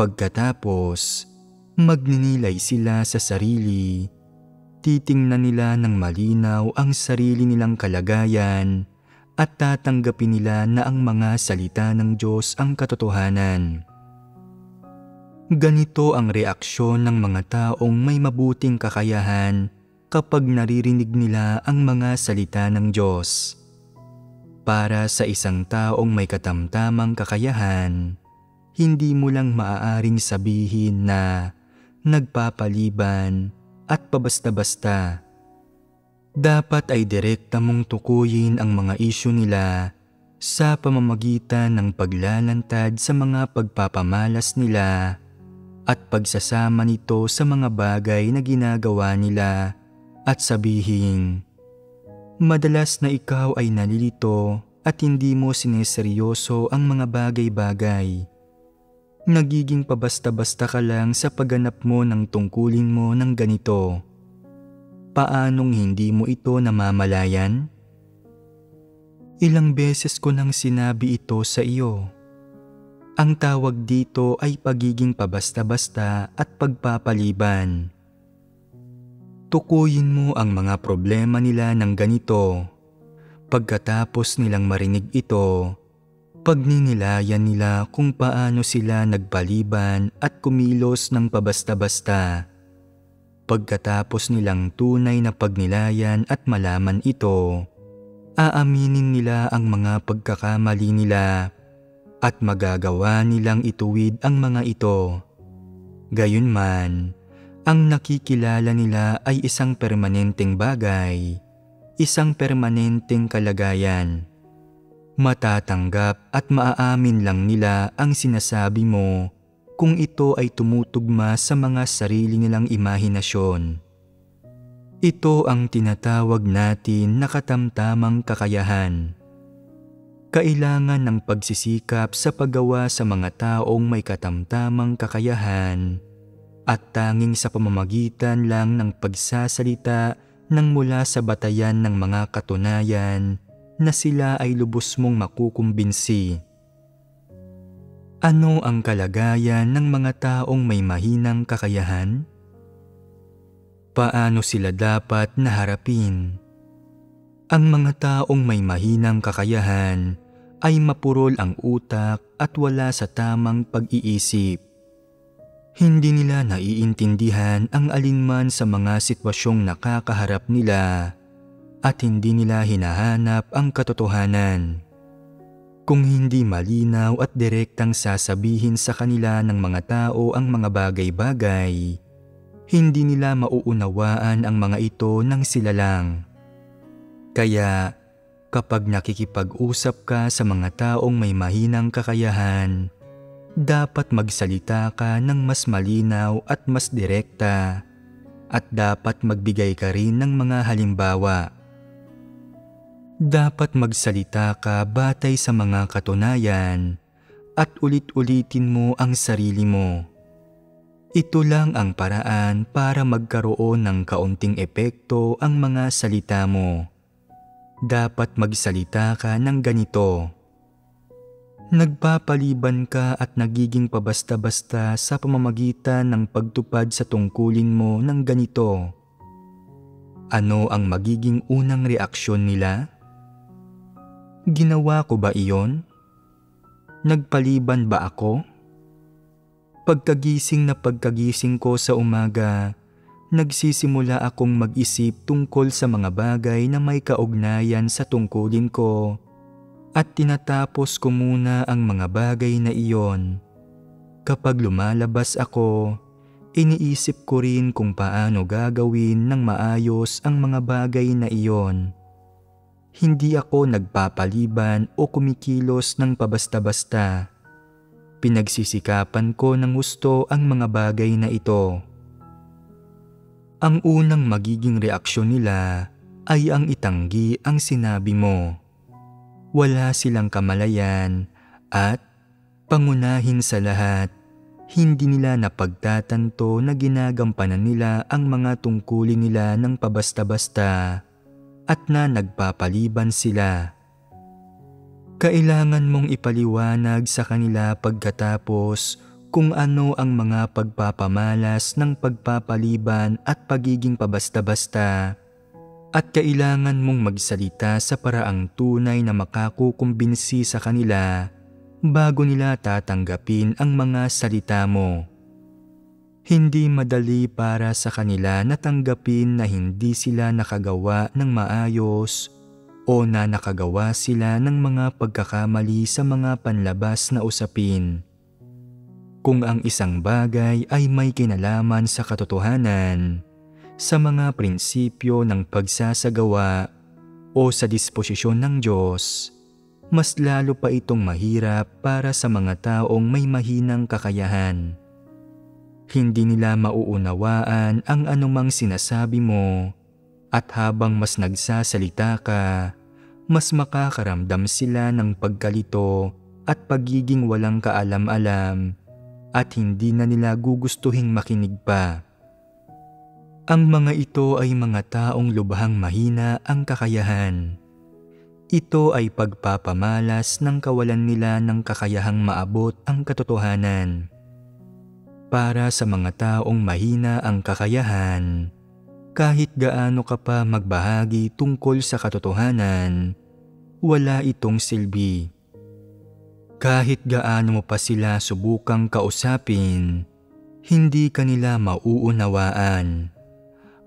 Pagkatapos, magninilay sila sa sarili, titingnan nila ng malinaw ang sarili nilang kalagayan at tatanggapin nila na ang mga salita ng Diyos ang katotohanan. Ganito ang reaksyon ng mga taong may mabuting kakayahan kapag naririnig nila ang mga salita ng Diyos. Para sa isang taong may katamtamang kakayahan, hindi mo lang maaaring sabihin na nagpapaliban at pabasta-basta. Dapat ay direkta mong tukuyin ang mga isyu nila sa pamamagitan ng paglalantad sa mga pagpapamalas nila at pagsasama nito sa mga bagay na ginagawa nila at sabihin, madalas na ikaw ay nalilito at hindi mo sineseryoso ang mga bagay-bagay. Nagiging pabasta-basta ka lang sa pagganap mo ng tungkulin mo ng ganito. Paanong hindi mo ito namamalayan? Ilang beses ko nang sinabi ito sa iyo. Ang tawag dito ay pagiging pabasta-basta at pagpapaliban. Tukuyin mo ang mga problema nila ng ganito. Pagkatapos nilang marinig ito, pagninilayan nila kung paano sila nagpaliban at kumilos ng pabasta-basta. Pagkatapos nilang tunay na pagnilayan at malaman ito, aaminin nila ang mga pagkakamali nila at magagawa nilang ituwid ang mga ito. Gayunman, ang nakikilala nila ay isang permanenteng bagay, isang permanenteng kalagayan. Matatanggap at maaamin lang nila ang sinasabi mo kung ito ay tumutugma sa mga sarili nilang imahinasyon. Ito ang tinatawag natin na katamtamang kakayahan. Kailangan ng pagsisikap sa paggawa sa mga taong may katamtamang kakayahan at tanging sa pamamagitan lang ng pagsasalita ng mula sa batayan ng mga katunayan na sila ay lubos mong makukumbinsi. Ano ang kalagayan ng mga taong may mahinang kakayahan? Paano sila dapat naharapin? Ang mga taong may mahinang kakayahan ay mapurol ang utak at wala sa tamang pag-iisip. Hindi nila naiintindihan ang alinman sa mga sitwasyong nakakaharap nila at hindi nila hinahanap ang katotohanan. Kung hindi malinaw at direktang sasabihin sa kanila ng mga tao ang mga bagay-bagay, hindi nila mauunawaan ang mga ito nang sila lang. Kaya, kapag nakikipag-usap ka sa mga taong may mahinang kakayahan, dapat magsalita ka ng mas malinaw at mas direkta at dapat magbigay ka rin ng mga halimbawa. Dapat magsalita ka batay sa mga katunayan at ulit-ulitin mo ang sarili mo. Ito lang ang paraan para magkaroon ng kaunting epekto ang mga salita mo. Dapat magsalita ka ng ganito. Nagpapaliban ka at nagiging pabasta-basta sa pamamagitan ng pagtupad sa tungkulin mo ng ganito. Ano ang magiging unang reaksyon nila? Ginawa ko ba iyon? Nagpaliban ba ako? Pagkagising ko sa umaga, nagsisimula akong mag-isip tungkol sa mga bagay na may kaugnayan sa tungkulin ko at tinatapos ko muna ang mga bagay na iyon. Kapag lumalabas ako, iniisip ko rin kung paano gagawin ng maayos ang mga bagay na iyon. Hindi ako nagpapaliban o kumikilos ng pabasta-basta. Pinagsisikapan ko ng gusto ang mga bagay na ito. Ang unang magiging reaksyon nila ay ang itanggi ang sinabi mo. Wala silang kamalayan at, pangunahin sa lahat, hindi nila napagtatanto na ginagampanan nila ang mga tungkulin nila ng pabasta-basta at na nagpapaliban sila. Kailangan mong ipaliwanag sa kanila pagkatapos kung ano ang mga pagpapamalas ng pagpapaliban at pagiging pabasta-basta. At kailangan mong magsalita sa paraang tunay na makakukumbinsi sa kanila bago nila tatanggapin ang mga salita mo. Hindi madali para sa kanila na tanggapin na hindi sila nakagawa ng maayos o na nakagawa sila ng mga pagkakamali sa mga panlabas na usapin. Kung ang isang bagay ay may kinalaman sa katotohanan, sa mga prinsipyo ng pagsasagawa o sa disposisyon ng Diyos, mas lalo pa itong mahirap para sa mga taong may mahinang kakayahan. Hindi nila mauunawaan ang anumang sinasabi mo at habang mas nagsasalita ka, mas makakaramdam sila ng pagkalito at pagiging walang kaalam-alam at hindi na nila gugustuhing makinig pa. Ang mga ito ay mga taong lubhang mahina ang kakayahan. Ito ay pagpapamalas ng kawalan nila ng kakayahang maabot ang katotohanan. Para sa mga taong mahina ang kakayahan, kahit gaano ka pa magbahagi tungkol sa katotohanan, wala itong silbi. Kahit gaano mo pa sila subukang kausapin, hindi ka nila mauunawaan.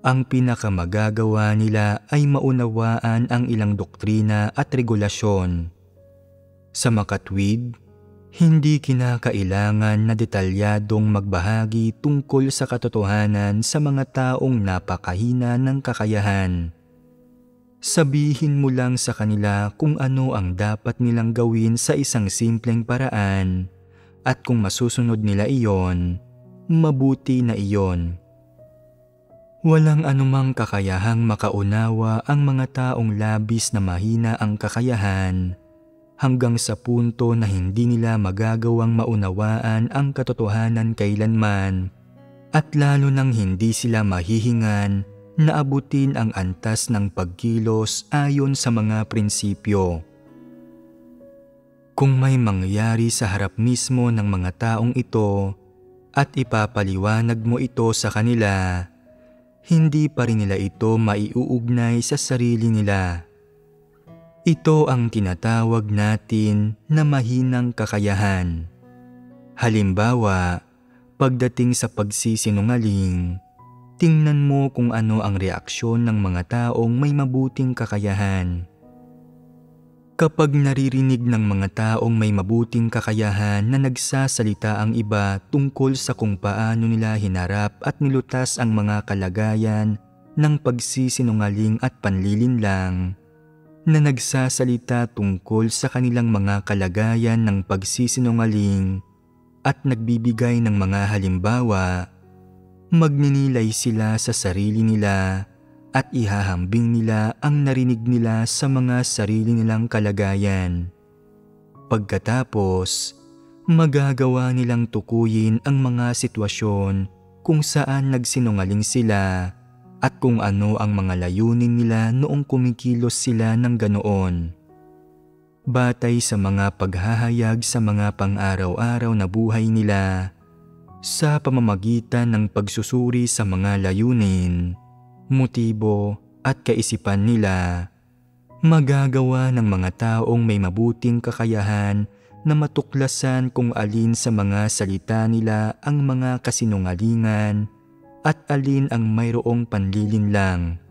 Ang pinakamagagawa nila ay maunawaan ang ilang doktrina at regulasyon. Sa makatwid, hindi kinakailangan na detalyadong magbahagi tungkol sa katotohanan sa mga taong napakahina ng kakayahan. Sabihin mo lang sa kanila kung ano ang dapat nilang gawin sa isang simpleng paraan at kung masusunod nila iyon, mabuti na iyon. Walang anumang kakayahang makaunawa ang mga taong labis na mahina ang kakayahan hanggang sa punto na hindi nila magagawang maunawaan ang katotohanan kailanman at lalo nang hindi sila mahihingan na abutin ang antas ng pagkilos ayon sa mga prinsipyo. Kung may mangyari sa harap mismo ng mga taong ito at ipapaliwanag mo ito sa kanila, hindi pa rin nila ito maiuugnay sa sarili nila. Ito ang tinatawag natin na mahinang kakayahan. Halimbawa, pagdating sa pagsisinungaling, tingnan mo kung ano ang reaksyon ng mga taong may mabuting kakayahan. Kapag naririnig ng mga taong may mabuting kakayahan na nagsasalita ang iba tungkol sa kung paano nila hinarap at nilutas ang mga kalagayan ng pagsisinungaling at panlilinlang, na nagsasalita tungkol sa kanilang mga kalagayan ng pagsisinungaling at nagbibigay ng mga halimbawa, magninilay sila sa sarili nila at ihahambing nila ang narinig nila sa mga sarili nilang kalagayan. Pagkatapos, magagawa nilang tukuyin ang mga sitwasyon kung saan nagsinungaling sila at kung ano ang mga layunin nila noong kumikilos sila ng ganoon. batay sa mga paghahayag sa mga pang-araw-araw na buhay nila sa pamamagitan ng pagsusuri sa mga layunin, motibo at kaisipan nila. Magagawa ng mga taong may mabuting kakayahan na matuklasan kung alin sa mga salita nila ang mga kasinungalingan at alin ang mayroong panlilinlang.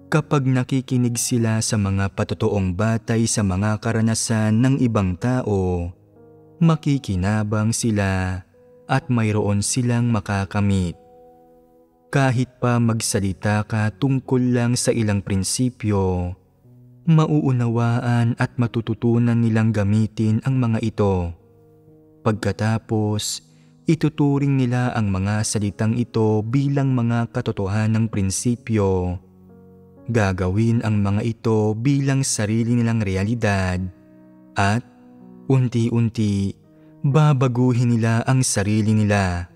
Kapag nakikinig sila sa mga patotoong batay sa mga karanasan ng ibang tao, makikinabang sila at mayroon silang makakamit. Kahit pa magsalita ka tungkol lang sa ilang prinsipyo, mauunawaan at matututunan nilang gamitin ang mga ito. Pagkatapos, ituturing nila ang mga salitang ito bilang mga katotohanang prinsipyo. Gagawin ang mga ito bilang sarili nilang realidad at unti-unti babaguhin nila ang sarili nila.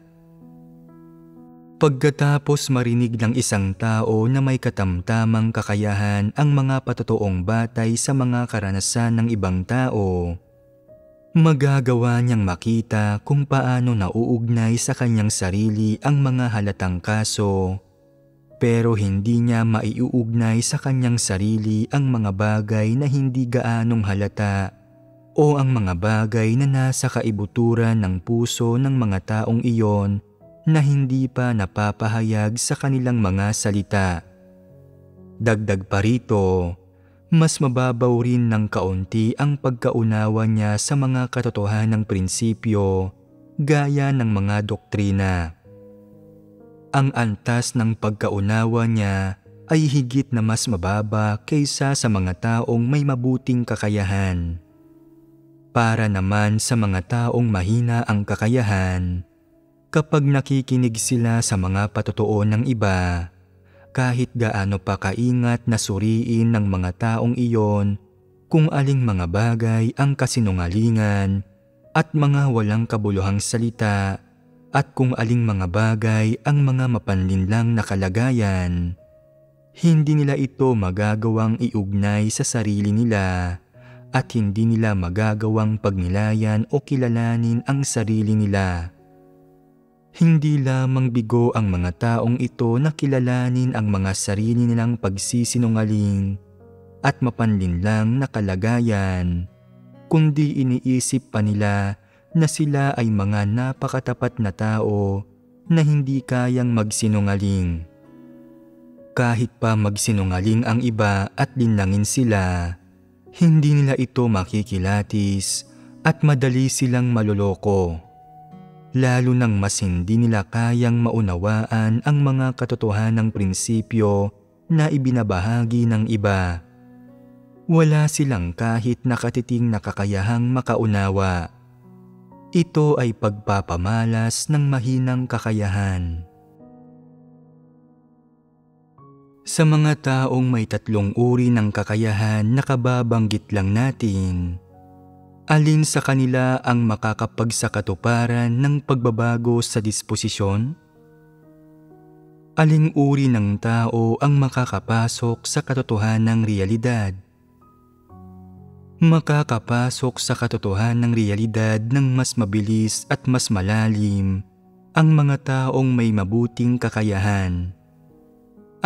Pagkatapos marinig ng isang tao na may katamtamang kakayahan ang mga patotoong batay sa mga karanasan ng ibang tao, magagawa niyang makita kung paano nauugnay sa kanyang sarili ang mga halatang kaso, pero hindi niya maiuugnay sa kanyang sarili ang mga bagay na hindi gaanong halata o ang mga bagay na nasa kaibuturan ng puso ng mga taong iyon na hindi pa napapahayag sa kanilang mga salita. Dagdag pa rito, mas mababaw rin ng kaunti ang pagkaunawa niya sa mga katotohanang prinsipyo gaya ng mga doktrina. Ang antas ng pagkaunawa niya ay higit na mas mababa kaysa sa mga taong may mabuting kakayahan. Para naman sa mga taong mahina ang kakayahan, kapag nakikinig sila sa mga patotoo ng iba, kahit gaano pa kaingat na suriin ng mga taong iyon kung aling mga bagay ang kasinungalingan at mga walang kabuluhang salita at kung aling mga bagay ang mga mapanlinlang na kalagayan, hindi nila ito magagawang iugnay sa sarili nila at hindi nila magagawang pagnilayan o kilalanin ang sarili nila. Hindi lamang bigo ang mga taong ito na kilalanin ang mga sarili nilang pagsisinungaling at mapanlinlang na kalagayan, kundi iniisip pa nila na sila ay mga napakatapat na tao na hindi kayang magsinungaling. Kahit pa magsinungaling ang iba at linlangin sila, hindi nila ito makikilatis at madali silang maloloko. Lalo nang mas hindi nila kayang maunawaan ang mga katotohanang prinsipyo na ibinabahagi ng iba. Wala silang kahit nakatiting na kakayahang makaunawa. Ito ay pagpapamalas ng mahinang kakayahan. Sa mga taong may tatlong uri ng kakayahan na kababanggit lang natin, alin sa kanila ang makakapagsakatuparan ng pagbabago sa disposisyon? Aling uri ng tao ang makakapasok sa katotohanang realidad? Makakapasok sa katotohanang realidad ng mas mabilis at mas malalim ang mga taong may mabuting kakayahan.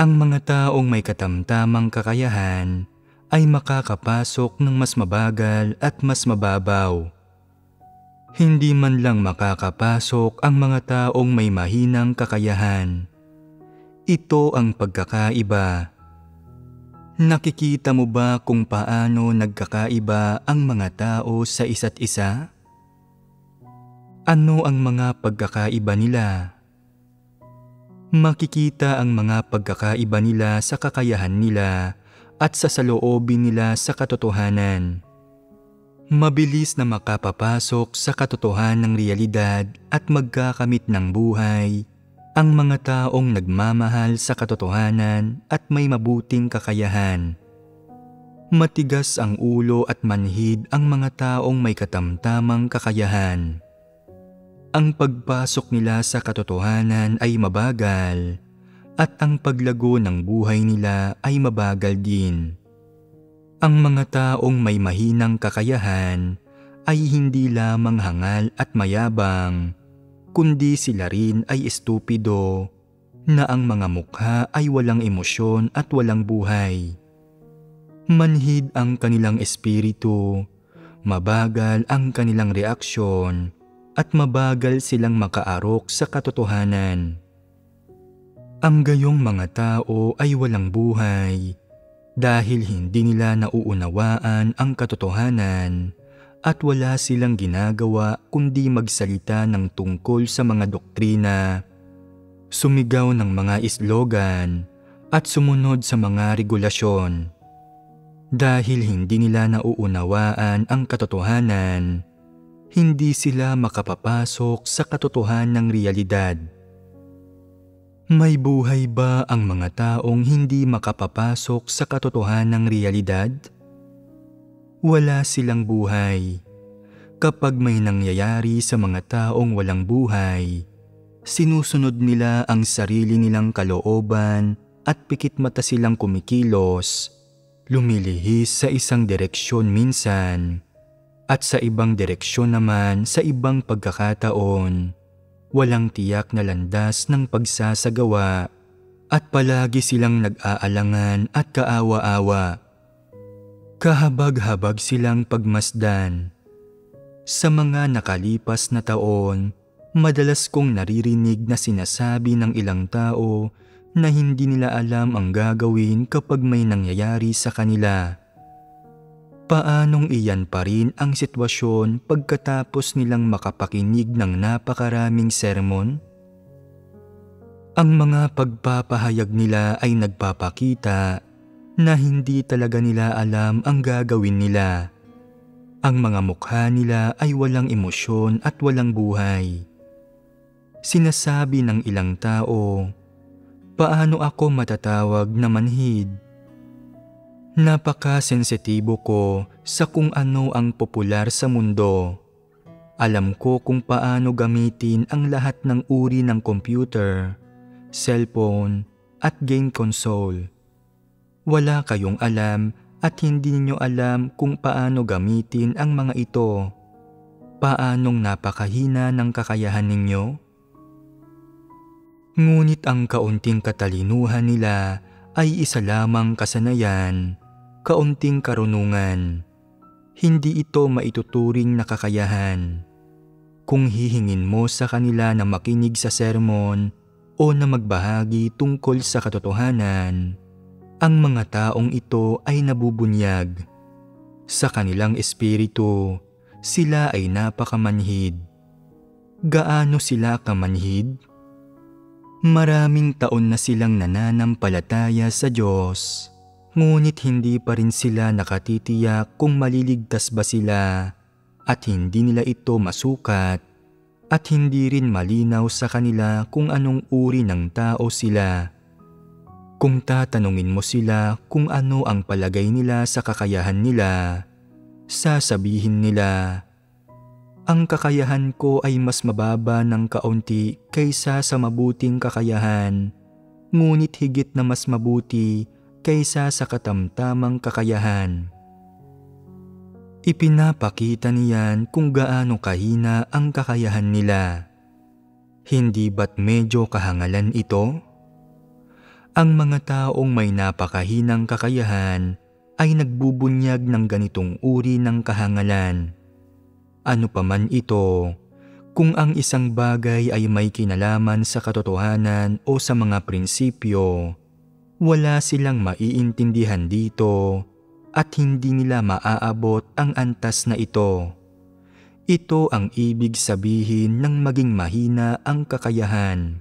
Ang mga taong may katamtamang kakayahan ay makakapasok ng mas mabagal at mas mababaw. Hindi man lang makakapasok ang mga taong may mahinang kakayahan. Ito ang pagkakaiba. Nakikita mo ba kung paano nagkakaiba ang mga tao sa isa't isa? Ano ang mga pagkakaiba nila? Makikita ang mga pagkakaiba nila sa kakayahan nila at sa saloobin nila sa katotohanan. Mabilis na makapapasok sa katotohanang realidad at magkakamit ng buhay ang mga taong nagmamahal sa katotohanan at may mabuting kakayahan. Matigas ang ulo at manhid ang mga taong may katamtamang kakayahan. Ang pagpasok nila sa katotohanan ay mabagal at ang paglago ng buhay nila ay mabagal din. Ang mga taong may mahinang kakayahan ay hindi lamang hangal at mayabang, kundi sila rin ay estupido na ang mga mukha ay walang emosyon at walang buhay. Manhid ang kanilang espiritu, mabagal ang kanilang reaksyon, at mabagal silang makaarok sa katotohanan. Ang gayong mga tao ay walang buhay dahil hindi nila nauunawaan ang katotohanan at wala silang ginagawa kundi magsalita ng tungkol sa mga doktrina, sumigaw ng mga slogan at sumunod sa mga regulasyon. Dahil hindi nila nauunawaan ang katotohanan, hindi sila makapapasok sa katotohanang realidad. May buhay ba ang mga taong hindi makapapasok sa katotohanang realidad? Wala silang buhay. Kapag may nangyayari sa mga taong walang buhay, sinusunod nila ang sarili nilang kalooban at pikit mata silang kumikilos, lumilihis sa isang direksyon minsan, at sa ibang direksyon naman sa ibang pagkakataon. Walang tiyak na landas ng pagsasagawa at palagi silang nag-aalangan at kaawa-awa. Kahabag-habag silang pagmasdan. Sa mga nakalipas na taon, madalas kong naririnig na sinasabi ng ilang tao na hindi nila alam ang gagawin kapag may nangyayari sa kanila. Paanong iyan pa rin ang sitwasyon pagkatapos nilang makapakinig ng napakaraming sermon? Ang mga pagpapahayag nila ay nagpapakita na hindi talaga nila alam ang gagawin nila. Ang mga mukha nila ay walang emosyon at walang buhay. Sinasabi ng ilang tao, "Paano ako matatawag na manhid? Napaka-sensitibo ko sa kung ano ang popular sa mundo. Alam ko kung paano gamitin ang lahat ng uri ng computer, cellphone, at game console. Wala kayong alam at hindi niyo alam kung paano gamitin ang mga ito. Paanong napakahina ng kakayahan ninyo?" Ngunit ang kaunting katalinuhan nila ay isa lamang kasanayan, kaunting karunungan. Hindi ito maituturing na kakayahan. Kung hihingin mo sa kanila na makinig sa sermon o na magbahagi tungkol sa katotohanan, ang mga taong ito ay nabubunyag. Sa kanilang espiritu, sila ay napakamanhid. Gaano sila kamanhid? Maraming taon na silang nananampalataya sa Diyos, ngunit hindi pa rin sila nakatitiyak kung maliligtas ba sila at hindi nila ito masukat at hindi rin malinaw sa kanila kung anong uri ng tao sila. Kung tatanungin mo sila kung ano ang palagay nila sa kakayahan nila, sasabihin nila, "Ang kakayahan ko ay mas mababa ng kaunti kaysa sa mabuting kakayahan, ngunit higit na mas mabuti kaysa sa katamtamang kakayahan." Ipinapakita niyan kung gaano kahina ang kakayahan nila. Hindi ba't medyo kahangalan ito? Ang mga taong may napakahinang kakayahan ay nagbubunyag ng ganitong uri ng kahangalan. Ano pa man ito, kung ang isang bagay ay may kinalaman sa katotohanan o sa mga prinsipyo, wala silang maiintindihan dito at hindi nila maaabot ang antas na ito. Ito ang ibig sabihin ng maging mahina ang kakayahan.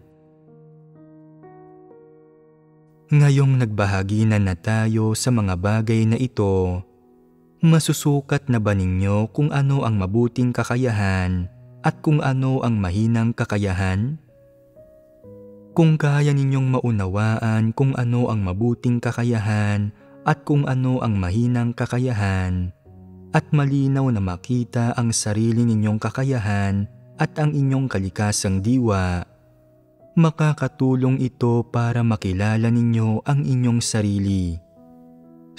Ngayong nagbahagi na tayo sa mga bagay na ito, masusukat na ba ninyo kung ano ang mabuting kakayahan at kung ano ang mahinang kakayahan? Kung kaya ninyong maunawaan kung ano ang mabuting kakayahan at kung ano ang mahinang kakayahan, at malinaw na makita ang sarili ninyong kakayahan at ang inyong kalikasang diwa, makakatulong ito para makilala ninyo ang inyong sarili.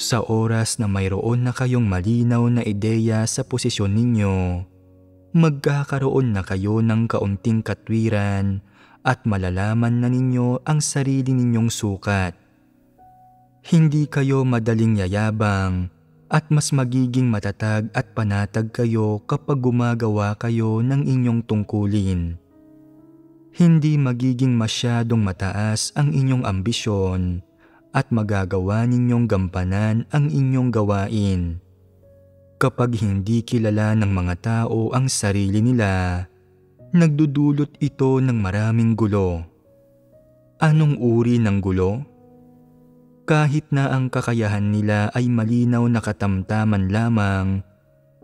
Sa oras na mayroon na kayong malinaw na ideya sa posisyon ninyo, magkakaroon na kayo ng kaunting katwiran at malalaman na ninyo ang sarili ninyong sukat. Hindi kayo madaling yayabang at mas magiging matatag at panatag kayo kapag gumagawa kayo ng inyong tungkulin. Hindi magiging masyadong mataas ang inyong ambisyon at magagawa ninyong gampanan ang inyong gawain. Kapag hindi kilala ng mga tao ang sarili nila, nagdudulot ito ng maraming gulo. Anong uri ng gulo? Kahit na ang kakayahan nila ay malinaw na katamtaman lamang,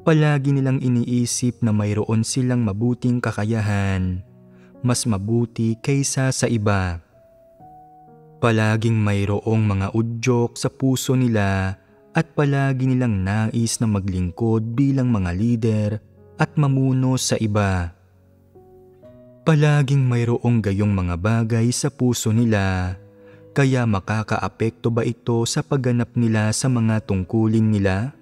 palagi nilang iniisip na mayroon silang mabuting kakayahan, mas mabuti kaysa sa iba. Palaging mayroong mga udyok sa puso nila at palagi nilang nais na maglingkod bilang mga lider at mamuno sa iba. Palaging mayroong gayong mga bagay sa puso nila, kaya makakaapekto ba ito sa pagganap nila sa mga tungkulin nila?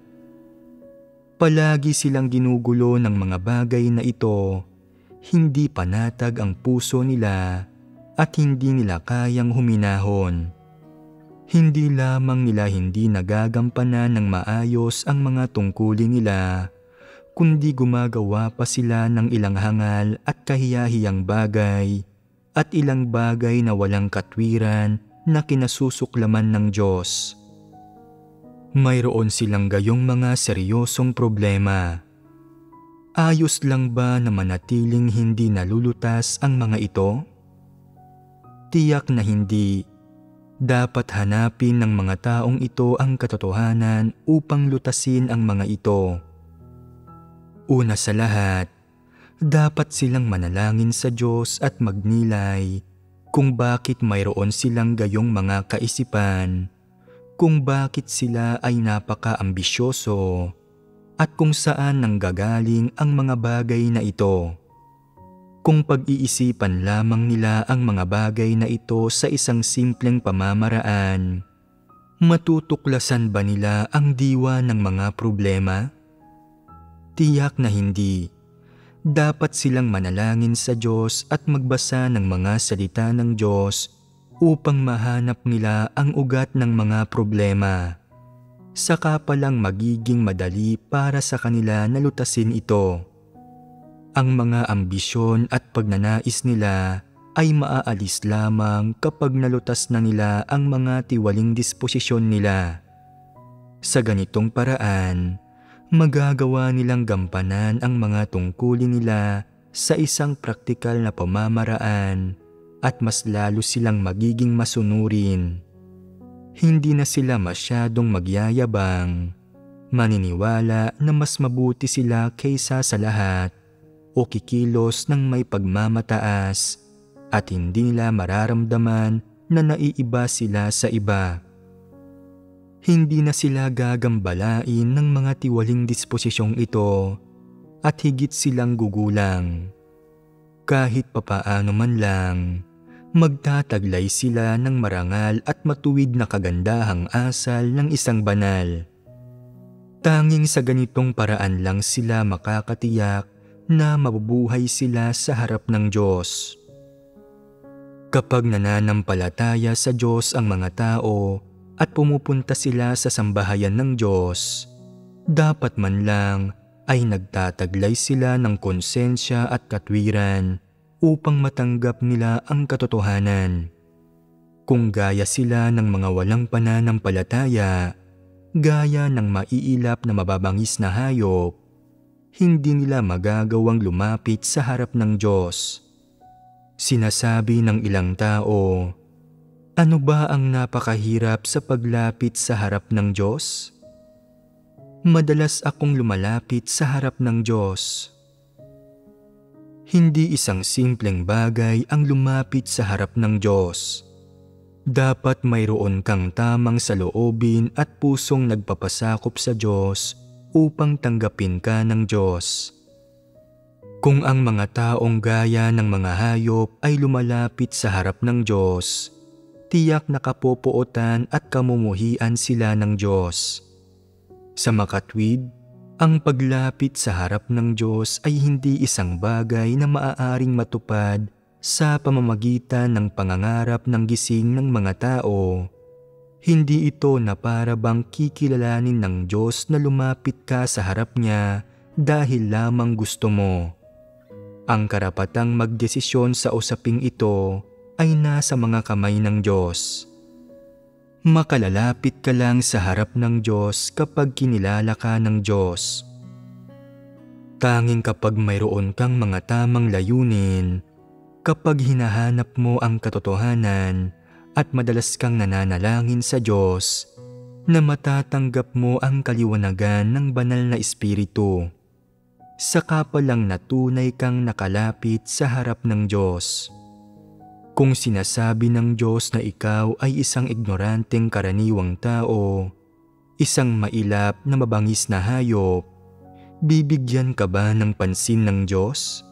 Palagi silang ginugulo ng mga bagay na ito, hindi panatag ang puso nila at hindi nila kayang huminahon. Hindi lamang nila hindi nagagampanan ng maayos ang mga tungkulin nila, kundi gumagawa pa sila ng ilang hangal at kahiyahiyang bagay at ilang bagay na walang katwiran na kinasusuklaman ng Diyos. Mayroon silang gayong mga seryosong problema. Ayos lang ba na manatiling hindi nalulutas ang mga ito? Tiyak na hindi. Dapat hanapin ng mga taong ito ang katotohanan upang lutasin ang mga ito. Una sa lahat, dapat silang manalangin sa Diyos at magnilay kung bakit mayroon silang gayong mga kaisipan, kung bakit sila ay napaka-ambisyoso, at kung saan nanggagaling ang mga bagay na ito. Kung pag-iisipan lamang nila ang mga bagay na ito sa isang simpleng pamamaraan, matutuklasan ba nila ang diwa ng mga problema? Tiyak na hindi. Dapat silang manalangin sa Diyos at magbasa ng mga salita ng Diyos upang mahanap nila ang ugat ng mga problema. Saka palang magiging madali para sa kanila na lutasin ito. Ang mga ambisyon at pagnanais nila ay maaalis lamang kapag nalutas na nila ang mga tiwaling disposisyon nila. Sa ganitong paraan, magagawa nilang gampanan ang mga tungkulin nila sa isang praktikal na pamamaraan at mas lalo silang magiging masunurin. Hindi na sila masyadong magyayabang, maniniwala na mas mabuti sila kaysa sa lahat, o kikilos ng may pagmamataas at hindi nila mararamdaman na naiiba sila sa iba. Hindi na sila gagambalain ng mga tiwaling disposisyong ito at higit silang gugulang. Kahit papaano man lang, magtataglay sila ng marangal at matuwid na kagandahang asal ng isang banal. Tanging sa ganitong paraan lang sila makakatiyak na mabubuhay sila sa harap ng Diyos. Kapag nananampalataya sa Diyos ang mga tao at pumupunta sila sa sambahayan ng Diyos, dapat man lang ay nagtataglay sila ng konsensya at katwiran upang matanggap nila ang katotohanan. Kung gaya sila ng mga walang pananampalataya, gaya ng maiilap na mababangis na hayop, hindi nila magagawang lumapit sa harap ng Diyos. Sinasabi ng ilang tao, ano ba ang napakahirap sa paglapit sa harap ng Diyos? Madalas akong lumalapit sa harap ng Diyos. Hindi isang simpleng bagay ang lumapit sa harap ng Diyos. Dapat mayroon kang tamang saloobin at pusong nagpapasakop sa Diyos upang tanggapin ka ng Diyos. Kung ang mga taong gaya ng mga hayop ay lumalapit sa harap ng Diyos, tiyak na kapopuotan at kamumuhian sila ng Diyos. Sa makatwid, ang paglapit sa harap ng Diyos ay hindi isang bagay na maaaring matupad sa pamamagitan ng pangangarap ng gising ng mga tao. Hindi ito na para bang kikilalanin ng Diyos na lumapit ka sa harap niya dahil lamang gusto mo. Ang karapatang magdesisyon sa usaping ito ay nasa mga kamay ng Diyos. Makalalapit ka lang sa harap ng Diyos kapag kinilala ka ng Diyos. Tanging kapag mayroon kang mga tamang layunin, kapag hinahanap mo ang katotohanan at madalas kang nananalangin sa Diyos, na matatanggap mo ang kaliwanagan ng banal na Espiritu. Saka pa lang na tunay kang nakalapit sa harap ng Diyos. Kung sinasabi ng Diyos na ikaw ay isang ignoranteng karaniwang tao, isang mailap na mabangis na hayop, bibigyan ka ba ng pansin ng Diyos?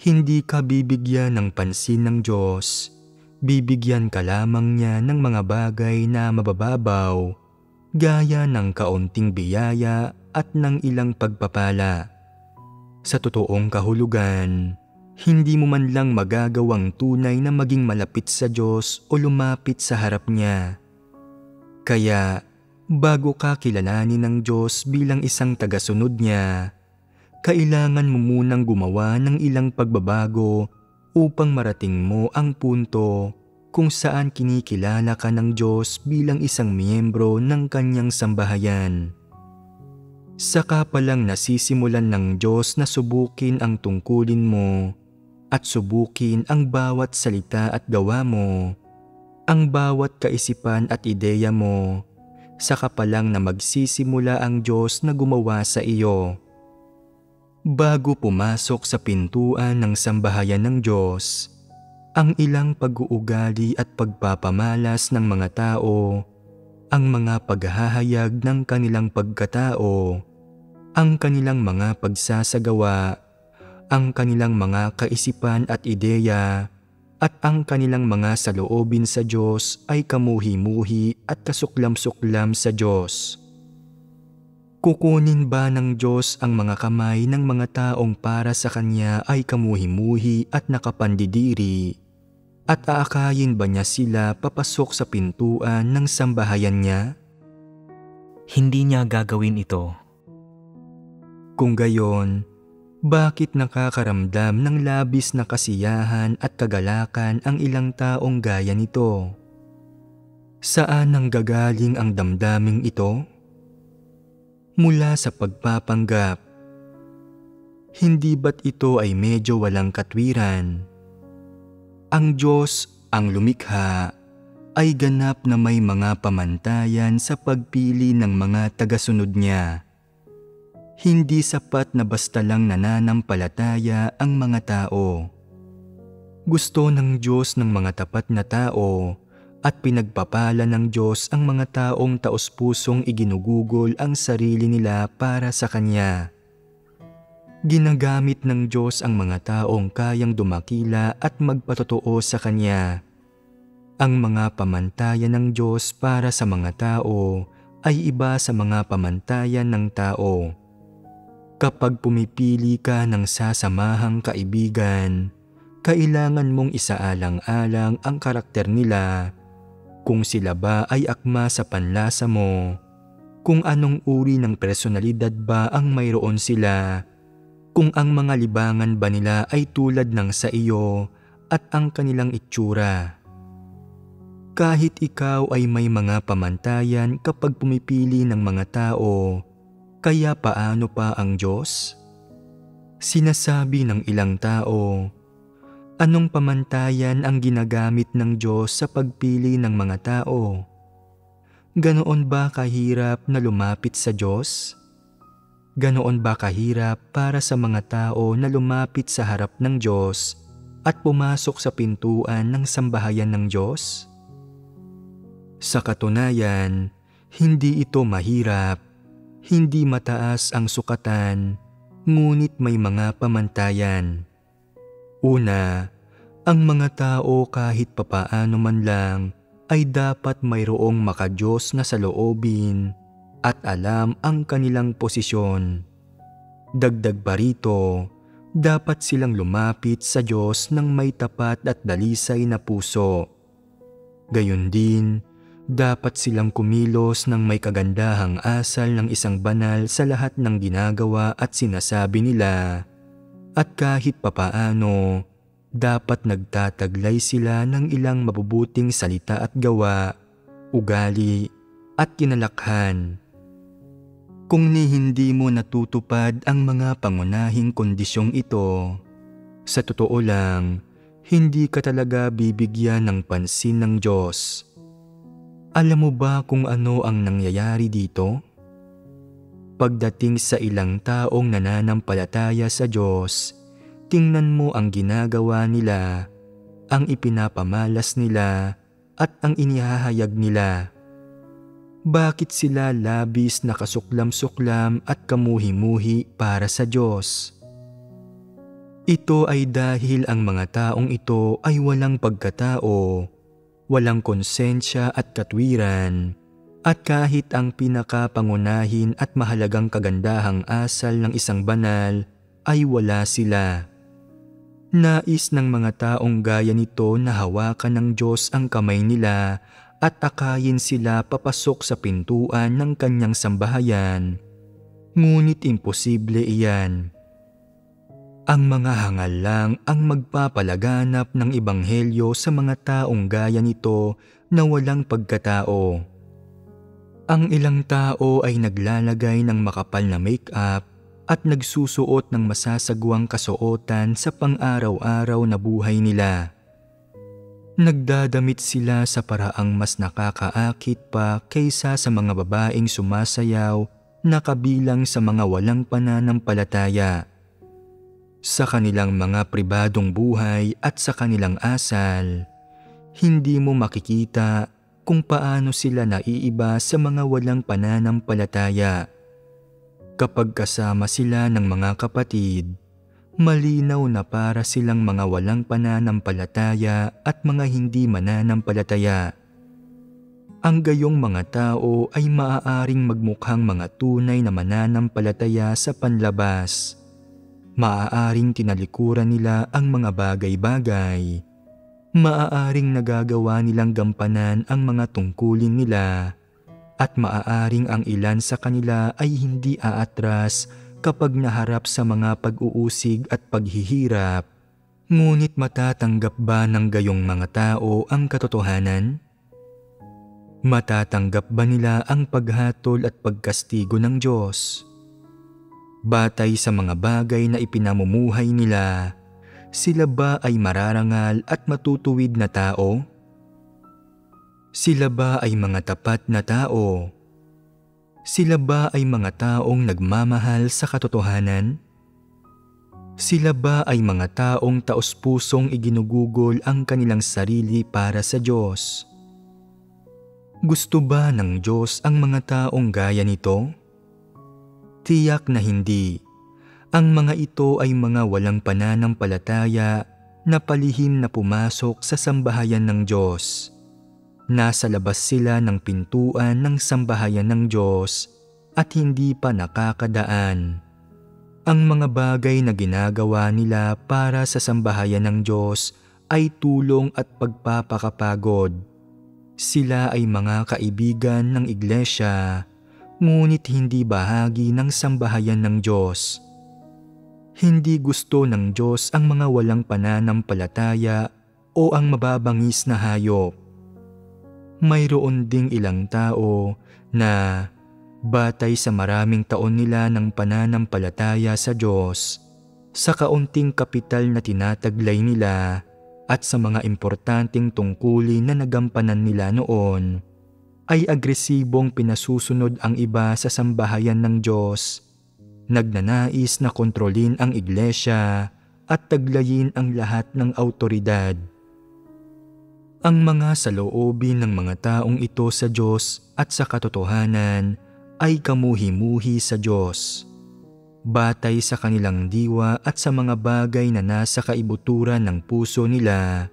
Hindi ka bibigyan ng pansin ng Diyos. Bibigyan ka lamang niya ng mga bagay na mabababaw, gaya ng kaunting biyaya at ng ilang pagpapala. Sa totoong kahulugan, hindi mo man lang magagawang tunay na maging malapit sa Diyos o lumapit sa harap niya. Kaya, bago ka kilalanin ng Diyos bilang isang tagasunod niya, kailangan mo munang gumawa ng ilang pagbabago upang marating mo ang punto kung saan kinikilala ka ng Diyos bilang isang miyembro ng kanyang sambahayan. Saka palang nasisimulan ng Diyos na subukin ang tungkulin mo at subukin ang bawat salita at gawa mo, ang bawat kaisipan at ideya mo. Saka palang na magsisimula ang Diyos na gumawa sa iyo. Bago pumasok sa pintuan ng sambahayan ng Diyos, ang ilang pag-uugali at pagpapamalas ng mga tao, ang mga paghahayag ng kanilang pagkatao, ang kanilang mga pagsasagawa, ang kanilang mga kaisipan at ideya, at ang kanilang mga saloobin sa Diyos ay kamuhi-muhi at kasuklam-suklam sa Diyos. Kukunin ba ng Diyos ang mga kamay ng mga taong para sa Kanya ay kamuhi-muhi at nakapandidiri? At aakayin ba niya sila papasok sa pintuan ng sambahayan niya? Hindi niya gagawin ito. Kung gayon, bakit nakakaramdam ng labis na kasiyahan at kagalakan ang ilang taong gaya nito? Saan nanggagaling ang damdaming ito? Mula sa pagpapanggap. Hindi ba't ito ay medyo walang katwiran? Ang Diyos, ang lumikha, ay ganap na may mga pamantayan sa pagpili ng mga tagasunod niya. Hindi sapat na basta lang nananampalataya ang mga tao. Gusto ng Diyos ng mga tapat na tao at pinagpapala ng Diyos ang mga taong taos-pusong iginugugol ang sarili nila para sa Kanya. Ginagamit ng Diyos ang mga taong kayang dumakila at magpatotoo sa Kanya. Ang mga pamantayan ng Diyos para sa mga tao ay iba sa mga pamantayan ng tao. Kapag pumipili ka ng sasamahang kaibigan, kailangan mong isaalang-alang ang karakter nila, kung sila ba ay akma sa panlasa mo, kung anong uri ng personalidad ba ang mayroon sila, kung ang mga libangan ba nila ay tulad ng sa iyo at ang kanilang itsura. Kahit ikaw ay may mga pamantayan kapag pumipili ng mga tao, kaya paano pa ang Diyos? Sinasabi ng ilang tao, anong pamantayan ang ginagamit ng Diyos sa pagpili ng mga tao? Ganoon ba kahirap na lumapit sa Diyos? Ganoon ba kahirap para sa mga tao na lumapit sa harap ng Diyos at pumasok sa pintuan ng sambahayan ng Diyos? Sa katunayan, hindi ito mahirap, hindi mataas ang sukatan, ngunit may mga pamantayan. Una, Ang mga tao kahit papaano man lang ay dapat mayroong makadiyos na saloobin at alam ang kanilang posisyon. Dagdag pa rito, dapat silang lumapit sa Diyos ng may tapat at dalisay na puso. Gayon din, dapat silang kumilos ng may kagandahang asal ng isang banal sa lahat ng ginagawa at sinasabi nila. At kahit papaano, dapat nagtataglay sila ng ilang mabubuting salita at gawa, ugali at kinalakhan. Kung hindi mo natutupad ang mga pangunahing kondisyong ito, sa totoo lang, hindi ka talaga bibigyan ng pansin ng Diyos. Alam mo ba kung ano ang nangyayari dito? Pagdating sa ilang taong nananampalataya sa Diyos, tingnan mo ang ginagawa nila, ang ipinapamalas nila, at ang inihahayag nila. Bakit sila labis na kasuklam-suklam at kamuhi-muhi para sa Diyos? Ito ay dahil ang mga taong ito ay walang pagkatao, walang konsensya at katwiran, at kahit ang pinakapangunahin at mahalagang kagandahang asal ng isang banal ay wala sila. Nais ng mga taong gaya nito na hawakan ng Diyos ang kamay nila at akayin sila papasok sa pintuan ng kanyang sambahayan. Ngunit imposible iyan. Ang mga hangal lang ang magpapalaganap ng ebanghelyo sa mga taong gaya nito na walang pagkatao. Ang ilang tao ay naglalagay ng makapal na make-up at nagsusuot ng masasagwang kasuotan sa pang-araw-araw na buhay nila. Nagdadamit sila sa paraang mas nakakaakit pa kaysa sa mga babaeng sumasayaw na kabilang sa mga walang pananampalataya. Sa kanilang mga pribadong buhay at sa kanilang asal, hindi mo makikita kung paano sila naiiba sa mga walang pananampalataya. Kapag kasama sila ng mga kapatid, malinaw na para silang mga walang pananampalataya at mga hindi mananampalataya. Ang gayong mga tao ay maaaring magmukhang mga tunay na mananampalataya sa panlabas. Maaaring tinalikuran nila ang mga bagay-bagay. Maaaring nagagawa nilang gampanan ang mga tungkulin nila. At maaaring ang ilan sa kanila ay hindi aatras kapag naharap sa mga pag-uusig at paghihirap. Ngunit matatanggap ba ng gayong mga tao ang katotohanan? Matatanggap ba nila ang paghatol at pagkastigo ng Diyos? Batay sa mga bagay na ipinamumuhay nila, sila ba ay mararangal at matutuwid na tao? Sila ba ay mga tapat na tao? Sila ba ay mga taong nagmamahal sa katotohanan? Sila ba ay mga taong taos-pusong iginugugol ang kanilang sarili para sa Diyos? Gusto ba ng Diyos ang mga taong gaya nito? Tiyak na hindi. Ang mga ito ay mga walang pananampalataya na palihim na pumasok sa sambahayan ng Diyos. Nasa labas sila ng pintuan ng sambahayan ng Diyos at hindi pa nakakadaan. Ang mga bagay na ginagawa nila para sa sambahayan ng Diyos ay tulong at pagpapakapagod. Sila ay mga kaibigan ng iglesia, ngunit hindi bahagi ng sambahayan ng Diyos. Hindi gusto ng Diyos ang mga walang pananampalataya o ang mababangis na hayop. Mayroon ding ilang tao na batay sa maraming taon nila ng pananampalataya sa Diyos, sa kaunting kapital na tinataglay nila at sa mga importanteng tungkulin na nagampanan nila noon, ay agresibong pinasusunod ang iba sa sambahayan ng Diyos, nagnanais na kontrolin ang iglesia at taglayin ang lahat ng autoridad. Ang mga saloobin ng mga taong ito sa Diyos at sa katotohanan ay kamuhi-muhi sa Diyos. Batay sa kanilang diwa at sa mga bagay na nasa kaibuturan ng puso nila,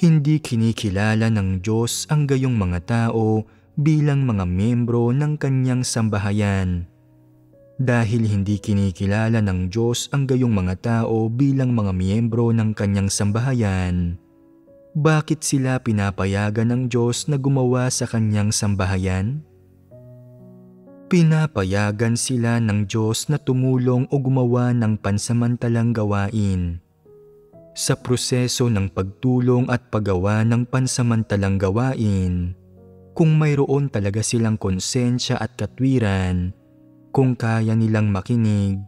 hindi kinikilala ng Diyos ang gayong mga tao bilang mga miyembro ng kanyang sambahayan. Dahil hindi kinikilala ng Diyos ang gayong mga tao bilang mga miyembro ng kanyang sambahayan, bakit sila pinapayagan ng Diyos na gumawa sa kanyang sambahayan? Pinapayagan sila ng Diyos na tumulong o gumawa ng pansamantalang gawain. Sa proseso ng pagtulong at paggawa ng pansamantalang gawain, kung mayroon talaga silang konsensya at katwiran, kung kaya nilang makinig,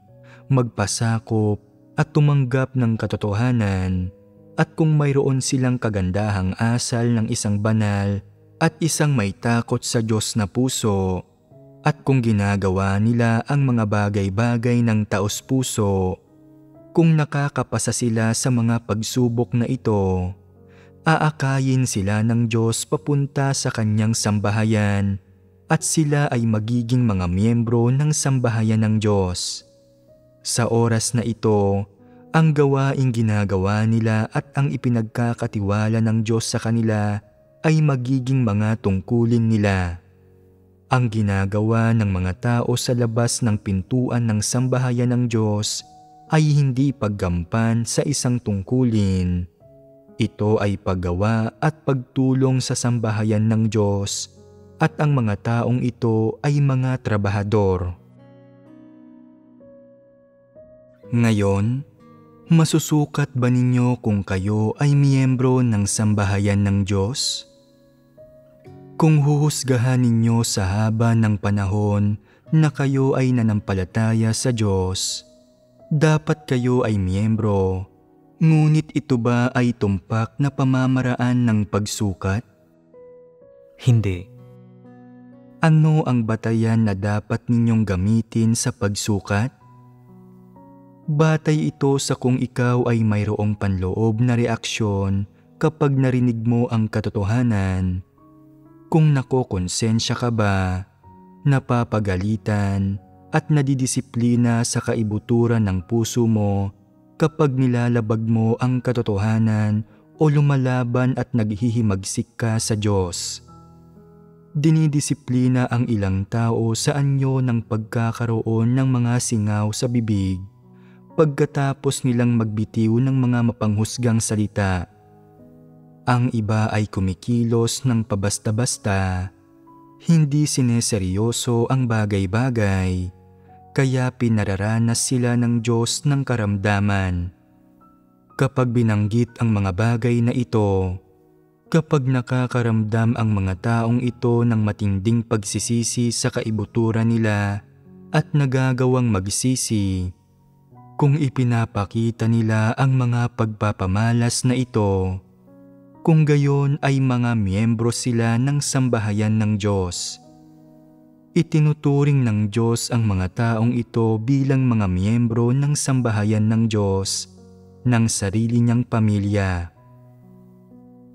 magpasakop at tumanggap ng katotohanan, at kung mayroon silang kagandahang asal ng isang banal at isang may takot sa Diyos na puso, at kung ginagawa nila ang mga bagay-bagay ng taos-puso, kung nakakapasa sila sa mga pagsubok na ito, aakayin sila ng Diyos papunta sa kanyang sambahayan at sila ay magiging mga miyembro ng sambahayan ng Diyos. Sa oras na ito, ang gawaing ginagawa nila at ang ipinagkakatiwala ng Diyos sa kanila ay magiging mga tungkulin nila. Ang ginagawa ng mga tao sa labas ng pintuan ng sambahayan ng Diyos ay hindi paggampan sa isang tungkulin. Ito ay paggawa at pagtulong sa sambahayan ng Diyos, at ang mga taong ito ay mga trabahador. Ngayon, masusukat ba ninyo kung kayo ay miyembro ng sambahayan ng Diyos? Kung huhusgahan ninyo sa haba ng panahon na kayo ay nanampalataya sa Diyos, dapat kayo ay miyembro, ngunit ito ba ay tumpak na pamamaraan ng pagsukat? Hindi. Ano ang batayan na dapat ninyong gamitin sa pagsukat? Batay ito sa kung ikaw ay mayroong panloob na reaksyon kapag narinig mo ang katotohanan. Kung nakokonsensya ka ba, napapagalitan at nadidisiplina sa kaibuturan ng puso mo kapag nilalabag mo ang katotohanan o lumalaban at naghihimagsik ka sa Diyos. Dinidisiplina ang ilang tao sa anyo ng pagkakaroon ng mga singaw sa bibig pagkatapos nilang magbitiw ng mga mapanghusgang salita. Ang iba ay kumikilos ng pabasta-basta, hindi sineseryoso ang bagay-bagay, kaya pinararanas sila ng Diyos ng karamdaman. Kapag binanggit ang mga bagay na ito, kapag nakakaramdam ang mga taong ito ng matinding pagsisisi sa kaibuturan nila at nagagawang magsisi, kung ipinapakita nila ang mga pagpapamalas na ito, kung gayon ay mga miyembro sila ng sambahayan ng Diyos. Itinuturing ng Diyos ang mga taong ito bilang mga miyembro ng sambahayan ng Diyos ng sarili niyang pamilya.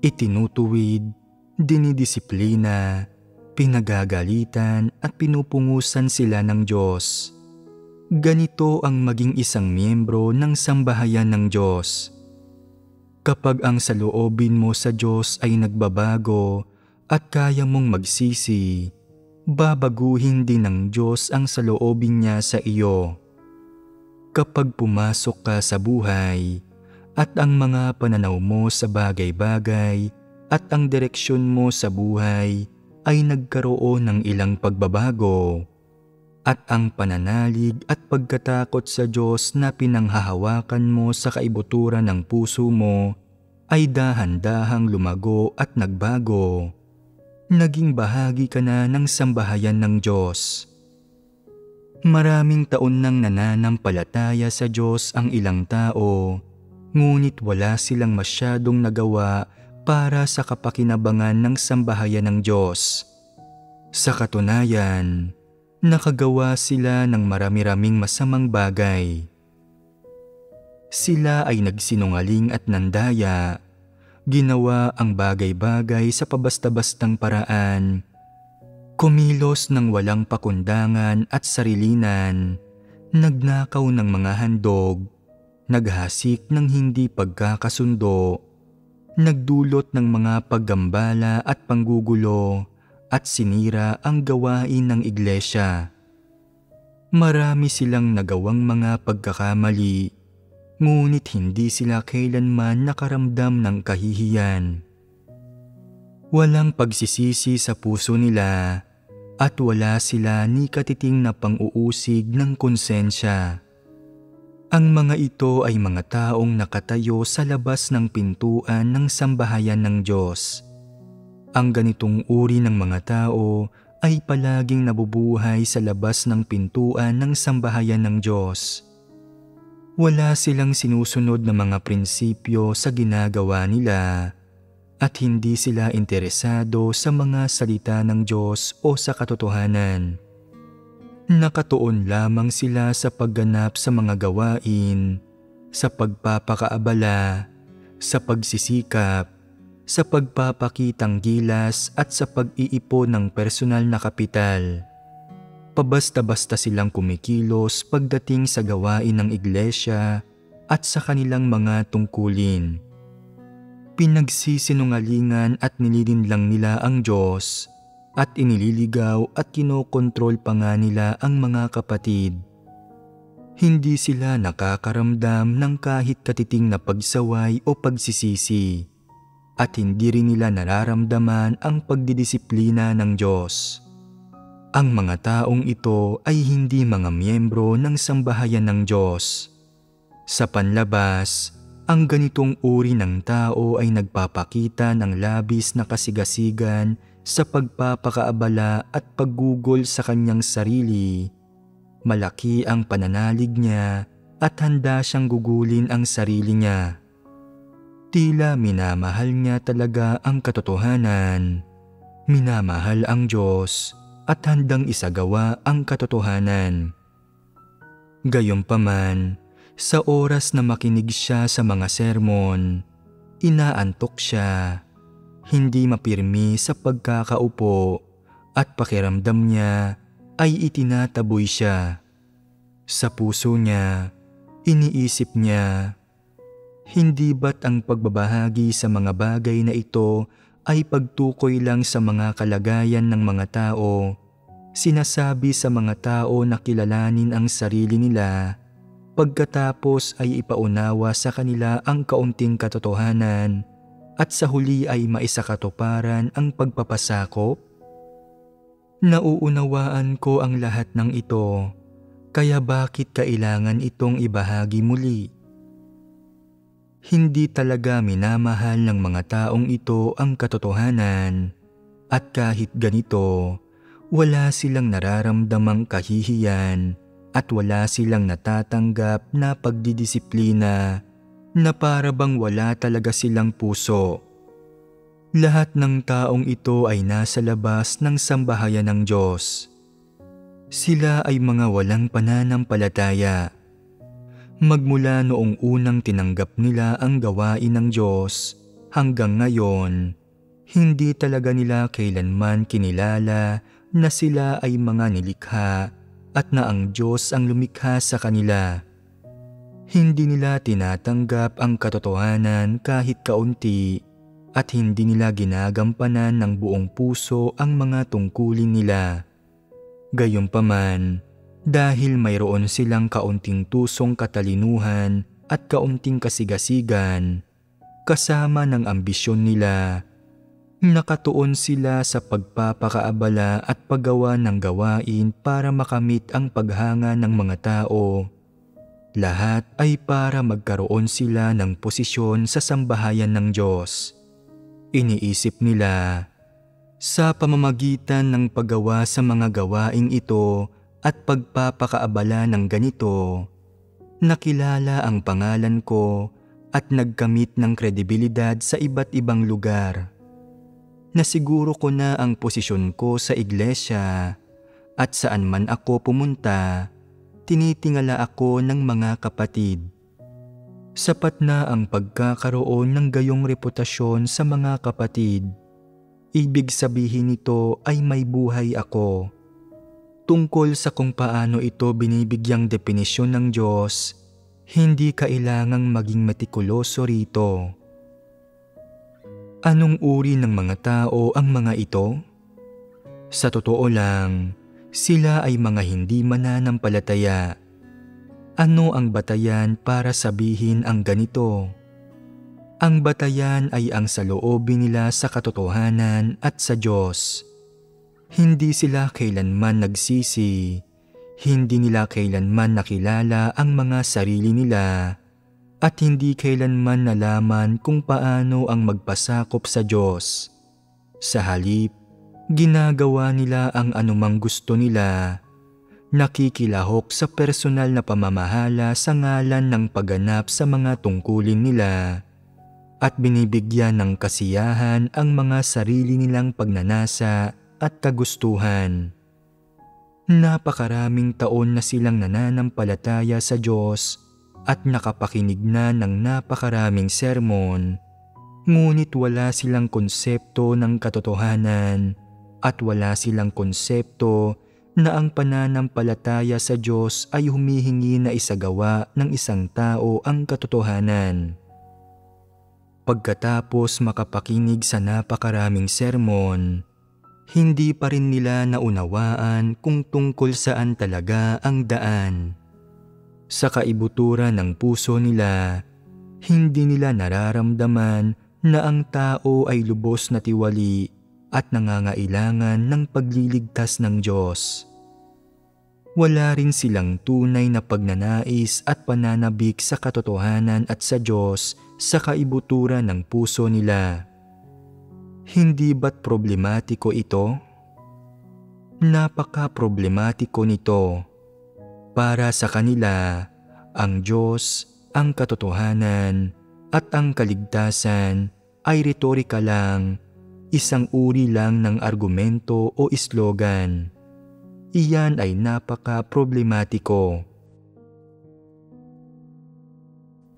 Itinutuwid, dinidisiplina, pinagagalitan at pinupungusan sila ng Diyos. Ganito ang maging isang miyembro ng sambahayan ng Diyos. Kapag ang saloobin mo sa Diyos ay nagbabago at kaya mong magsisi, babaguhin din ng Diyos ang saloobin niya sa iyo. Kapag pumasok ka sa buhay at ang mga pananaw mo sa bagay-bagay at ang direksyon mo sa buhay ay nagkaroon ng ilang pagbabago, at ang pananalig at pagkatakot sa Diyos na pinanghahawakan mo sa kaibuturan ng puso mo ay dahan-dahang lumago at nagbago, naging bahagi ka na ng sambahayan ng Diyos. Maraming taon nang nananampalataya sa Diyos ang ilang tao, ngunit wala silang masyadong nagawa para sa kapakinabangan ng sambahayan ng Diyos. Sa katunayan, nakagawa sila ng marami-raming masamang bagay. Sila ay nagsinungaling at nandaya, ginawa ang bagay-bagay sa pabasta-bastang paraan, kumilos ng walang pakundangan at sarilinan, nagnakaw ng mga handog, naghasik ng hindi pagkakasundo, nagdulot ng mga paggambala at panggugulo at sinira ang gawain ng iglesia. Marami silang nagawang mga pagkakamali, ngunit hindi sila kailanman nakaramdam ng kahihiyan. Walang pagsisisi sa puso nila at wala sila ni katiting na pang-uusig ng konsensya. Ang mga ito ay mga taong nakatayo sa labas ng pintuan ng sambahayan ng Diyos. Ang ganitong uri ng mga tao ay palaging nabubuhay sa labas ng pintuan ng sambahayan ng Diyos. Wala silang sinusunod na mga prinsipyo sa ginagawa nila at hindi sila interesado sa mga salita ng Diyos o sa katotohanan. Nakatuon lamang sila sa pagganap sa mga gawain, sa pagpapakaabala, sa pagsisikap, sa pagpapakitang gilas at sa pag-iipon ng personal na kapital. Pabasta-basta silang kumikilos pagdating sa gawain ng iglesia at sa kanilang mga tungkulin. Pinagsisinungalingan at nililinlang nila ang Diyos at inililigaw at kinokontrol pa nga nila ang mga kapatid. Hindi sila nakakaramdam ng kahit katiting na pagsaway o pagsisisi at hindi rin nila nararamdaman ang pagdidisiplina ng Diyos. Ang mga taong ito ay hindi mga miyembro ng sambahayan ng Diyos. Sa panlabas, ang ganitong uri ng tao ay nagpapakita ng labis na kasigasigan sa pagpapakaabala at paggugol sa kanyang sarili. Malaki ang pananalig niya at handa siyang gugulin ang sarili niya. Tila minamahal niya talaga ang katotohanan. Minamahal ang Diyos at handang isagawa ang katotohanan. Gayunpaman, sa oras na makinig siya sa mga sermon, inaantok siya. Hindi mapirmi sa pagkakaupo at pakiramdam niya ay itinataboy siya. Sa puso niya, iniisip niya, hindi ba't ang pagbabahagi sa mga bagay na ito ay pagtukoy lang sa mga kalagayan ng mga tao, sinasabi sa mga tao na kilalanin ang sarili nila, pagkatapos ay ipaunawa sa kanila ang kaunting katotohanan, at sa huli ay maisakatuparan ang pagpapasakop? Nauunawaan ko ang lahat ng ito, kaya bakit kailangan itong ibahagi muli? Hindi talaga minamahal ng mga taong ito ang katotohanan, at kahit ganito, wala silang nararamdamang kahihiyan at wala silang natatanggap na pagdidisiplina na para bang wala talaga silang puso. Lahat ng taong ito ay nasa labas ng sambahayan ng Diyos. Sila ay mga walang pananampalataya. Magmula noong unang tinanggap nila ang gawain ng Diyos hanggang ngayon, hindi talaga nila kailanman kinilala na sila ay mga nilikha at na ang Diyos ang lumikha sa kanila. Hindi nila tinatanggap ang katotohanan kahit kaunti at hindi nila ginagampanan ng buong puso ang mga tungkulin nila. Gayunpaman, dahil mayroon silang kaunting tusong katalinuhan at kaunting kasigasigan, kasama ng ambisyon nila, nakatuon sila sa pagpapakaabala at paggawa ng gawain para makamit ang paghanga ng mga tao. Lahat ay para magkaroon sila ng posisyon sa sambahayan ng Diyos. Iniisip nila, sa pamamagitan ng paggawa sa mga gawaing ito at pagpapakaabala ng ganito, nakilala ang pangalan ko at nagkamit ng kredibilidad sa iba't ibang lugar. Nasiguro ko na ang posisyon ko sa iglesia at saan man ako pumunta, tinitingala ako ng mga kapatid. Sapat na ang pagkakaroon ng gayong reputasyon sa mga kapatid. Ibig sabihin nito ay may buhay ako. tungkol sa kung paano ito binibigyang definisyon ng Diyos, hindi kailangang maging metikuloso rito. Anong uri ng mga tao ang mga ito? Sa totoo lang, sila ay mga hindi mananampalataya. Ano ang batayan para sabihin ang ganito? Ang batayan ay ang saloobin nila sa katotohanan at sa Diyos. Hindi sila kailanman nagsisi, hindi nila kailanman nakilala ang mga sarili nila, at hindi kailanman nalaman kung paano ang magpasakop sa Diyos. Sa halip, ginagawa nila ang anumang gusto nila, nakikilahok sa personal na pamamahala sa ngalan ng pagganap sa mga tungkulin nila, at binibigyan ng kasiyahan ang mga sarili nilang pagnanasa at kagustuhan. Napakaraming taon na silang nananampalataya sa Diyos at nakapakinig na ng napakaraming sermon, ngunit wala silang konsepto ng katotohanan at wala silang konsepto na ang pananampalataya sa Diyos ay humihingi na isagawa ng isang tao ang katotohanan. Pagkatapos makapakinig sa napakaraming sermon, hindi pa rin nila naunawaan kung tungkol saan talaga ang daan. Sa kaibuturan ng puso nila, hindi nila nararamdaman na ang tao ay lubos na tiwali at nangangailangan ng pagliligtas ng Diyos. Wala rin silang tunay na pagnanais at pananabik sa katotohanan at sa Diyos sa kaibuturan ng puso nila. Hindi ba't problematiko ito? Napaka-problematiko nito. Para sa kanila, ang Diyos, ang katotohanan, at ang kaligtasan ay retorika lang, isang uri lang ng argumento o slogan. Iyan ay napaka-problematiko.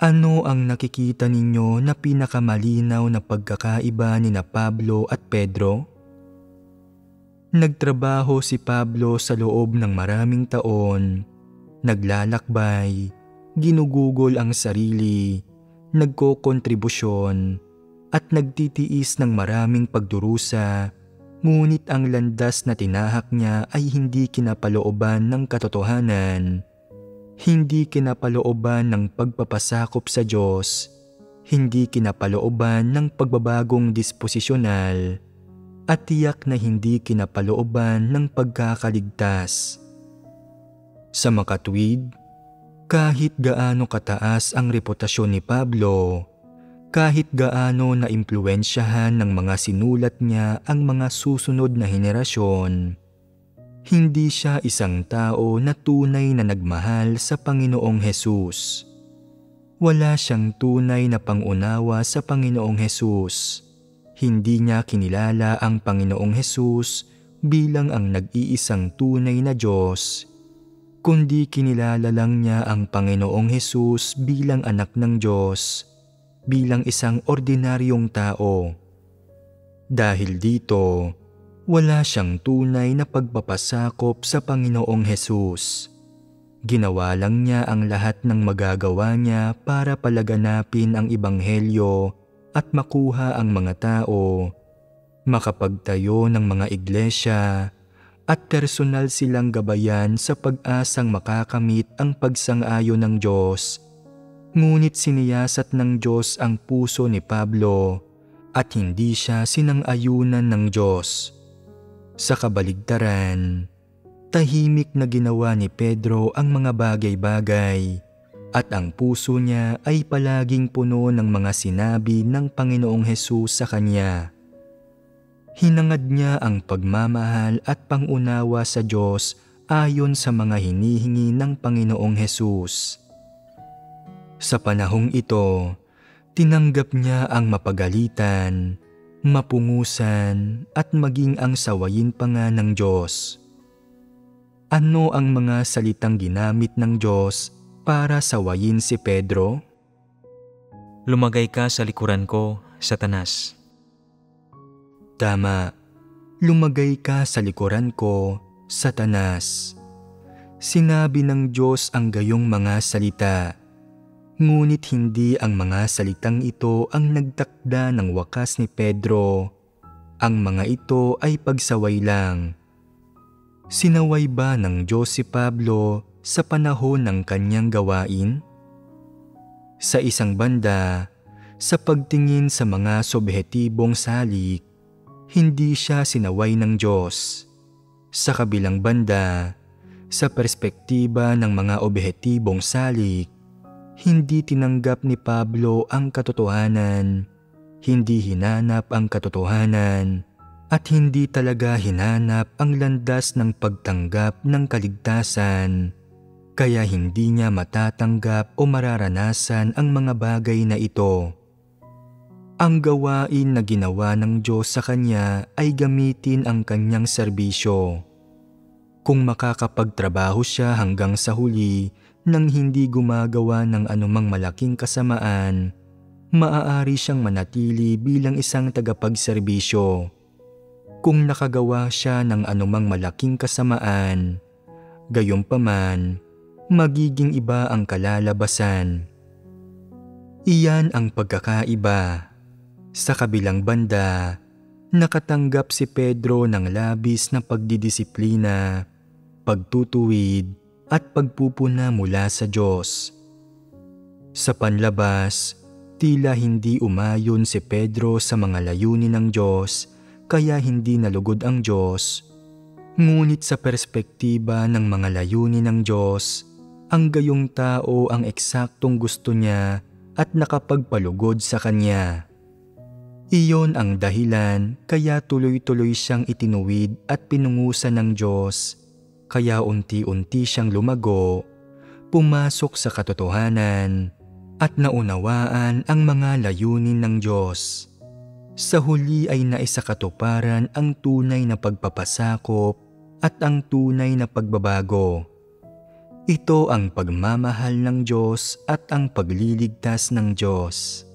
Ano ang nakikita ninyo na pinakamalinaw na pagkakaiba ni na Pablo at Pedro? Nagtrabaho si Pablo sa loob ng maraming taon, naglalakbay, ginugugol ang sarili, nagkokontribusyon, at nagtitiis ng maraming pagdurusa, ngunit ang landas na tinahak niya ay hindi kinapalooban ng katotohanan, hindi kinapalooban ng pagpapasakop sa Diyos, hindi kinapalooban ng pagbabagong disposisyonal, at tiyak na hindi kinapalooban ng pagkakaligtas. Sa makatwid, kahit gaano kataas ang reputasyon ni Pablo, kahit gaano naimpluwensyahan ng mga sinulat niya ang mga susunod na henerasyon, hindi siya isang tao na tunay na nagmahal sa Panginoong Hesus. Wala siyang tunay na pangunawa sa Panginoong Hesus. Hindi niya kinilala ang Panginoong Hesus bilang ang nag-iisang tunay na Diyos, kundi kinilala lang niya ang Panginoong Hesus bilang anak ng Diyos, bilang isang ordinaryong tao. Dahil dito, wala siyang tunay na pagpapasakop sa Panginoong Hesus. Ginawa lang niya ang lahat ng magagawa niya para palaganapin ang Ebanghelyo at makuha ang mga tao, makapagtayo ng mga iglesia, at personal silang gabayan sa pag-asang makakamit ang pagsang-ayon ng Diyos. Ngunit siniyasat ng Diyos ang puso ni Pablo at hindi siya sinang-ayunan ng Diyos. Sa kabaligtaran, tahimik na ginawa ni Pedro ang mga bagay-bagay at ang puso niya ay palaging puno ng mga sinabi ng Panginoong Hesus sa kanya. Hinangad niya ang pagmamahal at pangunawa sa Diyos ayon sa mga hinihingi ng Panginoong Hesus. Sa panahong ito, tinanggap niya ang mapagalitan, mapungusan at maging ang sawayin pa nga ng Diyos. Ano ang mga salitang ginamit ng Diyos para sawayin si Pedro? Lumagay ka sa likuran ko, Satanas. Tama, lumagay ka sa likuran ko, Satanas. Sinabi ng Diyos ang gayong mga salita, ngunit hindi ang mga salitang ito ang nagtakda ng wakas ni Pedro. Ang mga ito ay pagsaway lang. Sinaway ba ng Diyos si Pablo sa panahon ng kanyang gawain? Sa isang banda, sa pagtingin sa mga subhetibong salik, hindi siya sinaway ng Diyos. Sa kabilang banda, sa perspektiba ng mga objetibong salik, hindi tinanggap ni Pablo ang katotohanan, hindi hinanap ang katotohanan, at hindi talaga hinanap ang landas ng pagtanggap ng kaligtasan. Kaya hindi niya matatanggap o mararanasan ang mga bagay na ito. Ang gawain na ginawa ng Diyos sa kanya ay gamitin ang kanyang serbisyo. Kung makakapagtrabaho siya hanggang sa huli nang hindi gumagawa ng anumang malaking kasamaan, maaari siyang manatili bilang isang tagapagserbisyo. Kung nakagawa siya ng anumang malaking kasamaan, gayunpaman, magiging iba ang kalalabasan. Iyan ang pagkakaiba. Sa kabilang banda, nakatanggap si Pedro ng labis na pagdidisiplina, pagtutuwid at pagpupuna mula sa Diyos. Sa panlabas, tila hindi umayon si Pedro sa mga layunin ng Diyos kaya hindi nalugod ang Diyos. Ngunit sa perspektiba ng mga layunin ng Diyos, ang gayong tao ang eksaktong gusto niya at nakapagpalugod sa kanya. Iyon ang dahilan kaya tuloy-tuloy siyang itinuwid at pinungusan ng Diyos, kaya unti-unti siyang lumago, pumasok sa katotohanan, at naunawaan ang mga layunin ng Diyos. Sa huli ay naisakatuparan ang tunay na pagpapasakop at ang tunay na pagbabago. Ito ang pagmamahal ng Diyos at ang pagliligtas ng Diyos.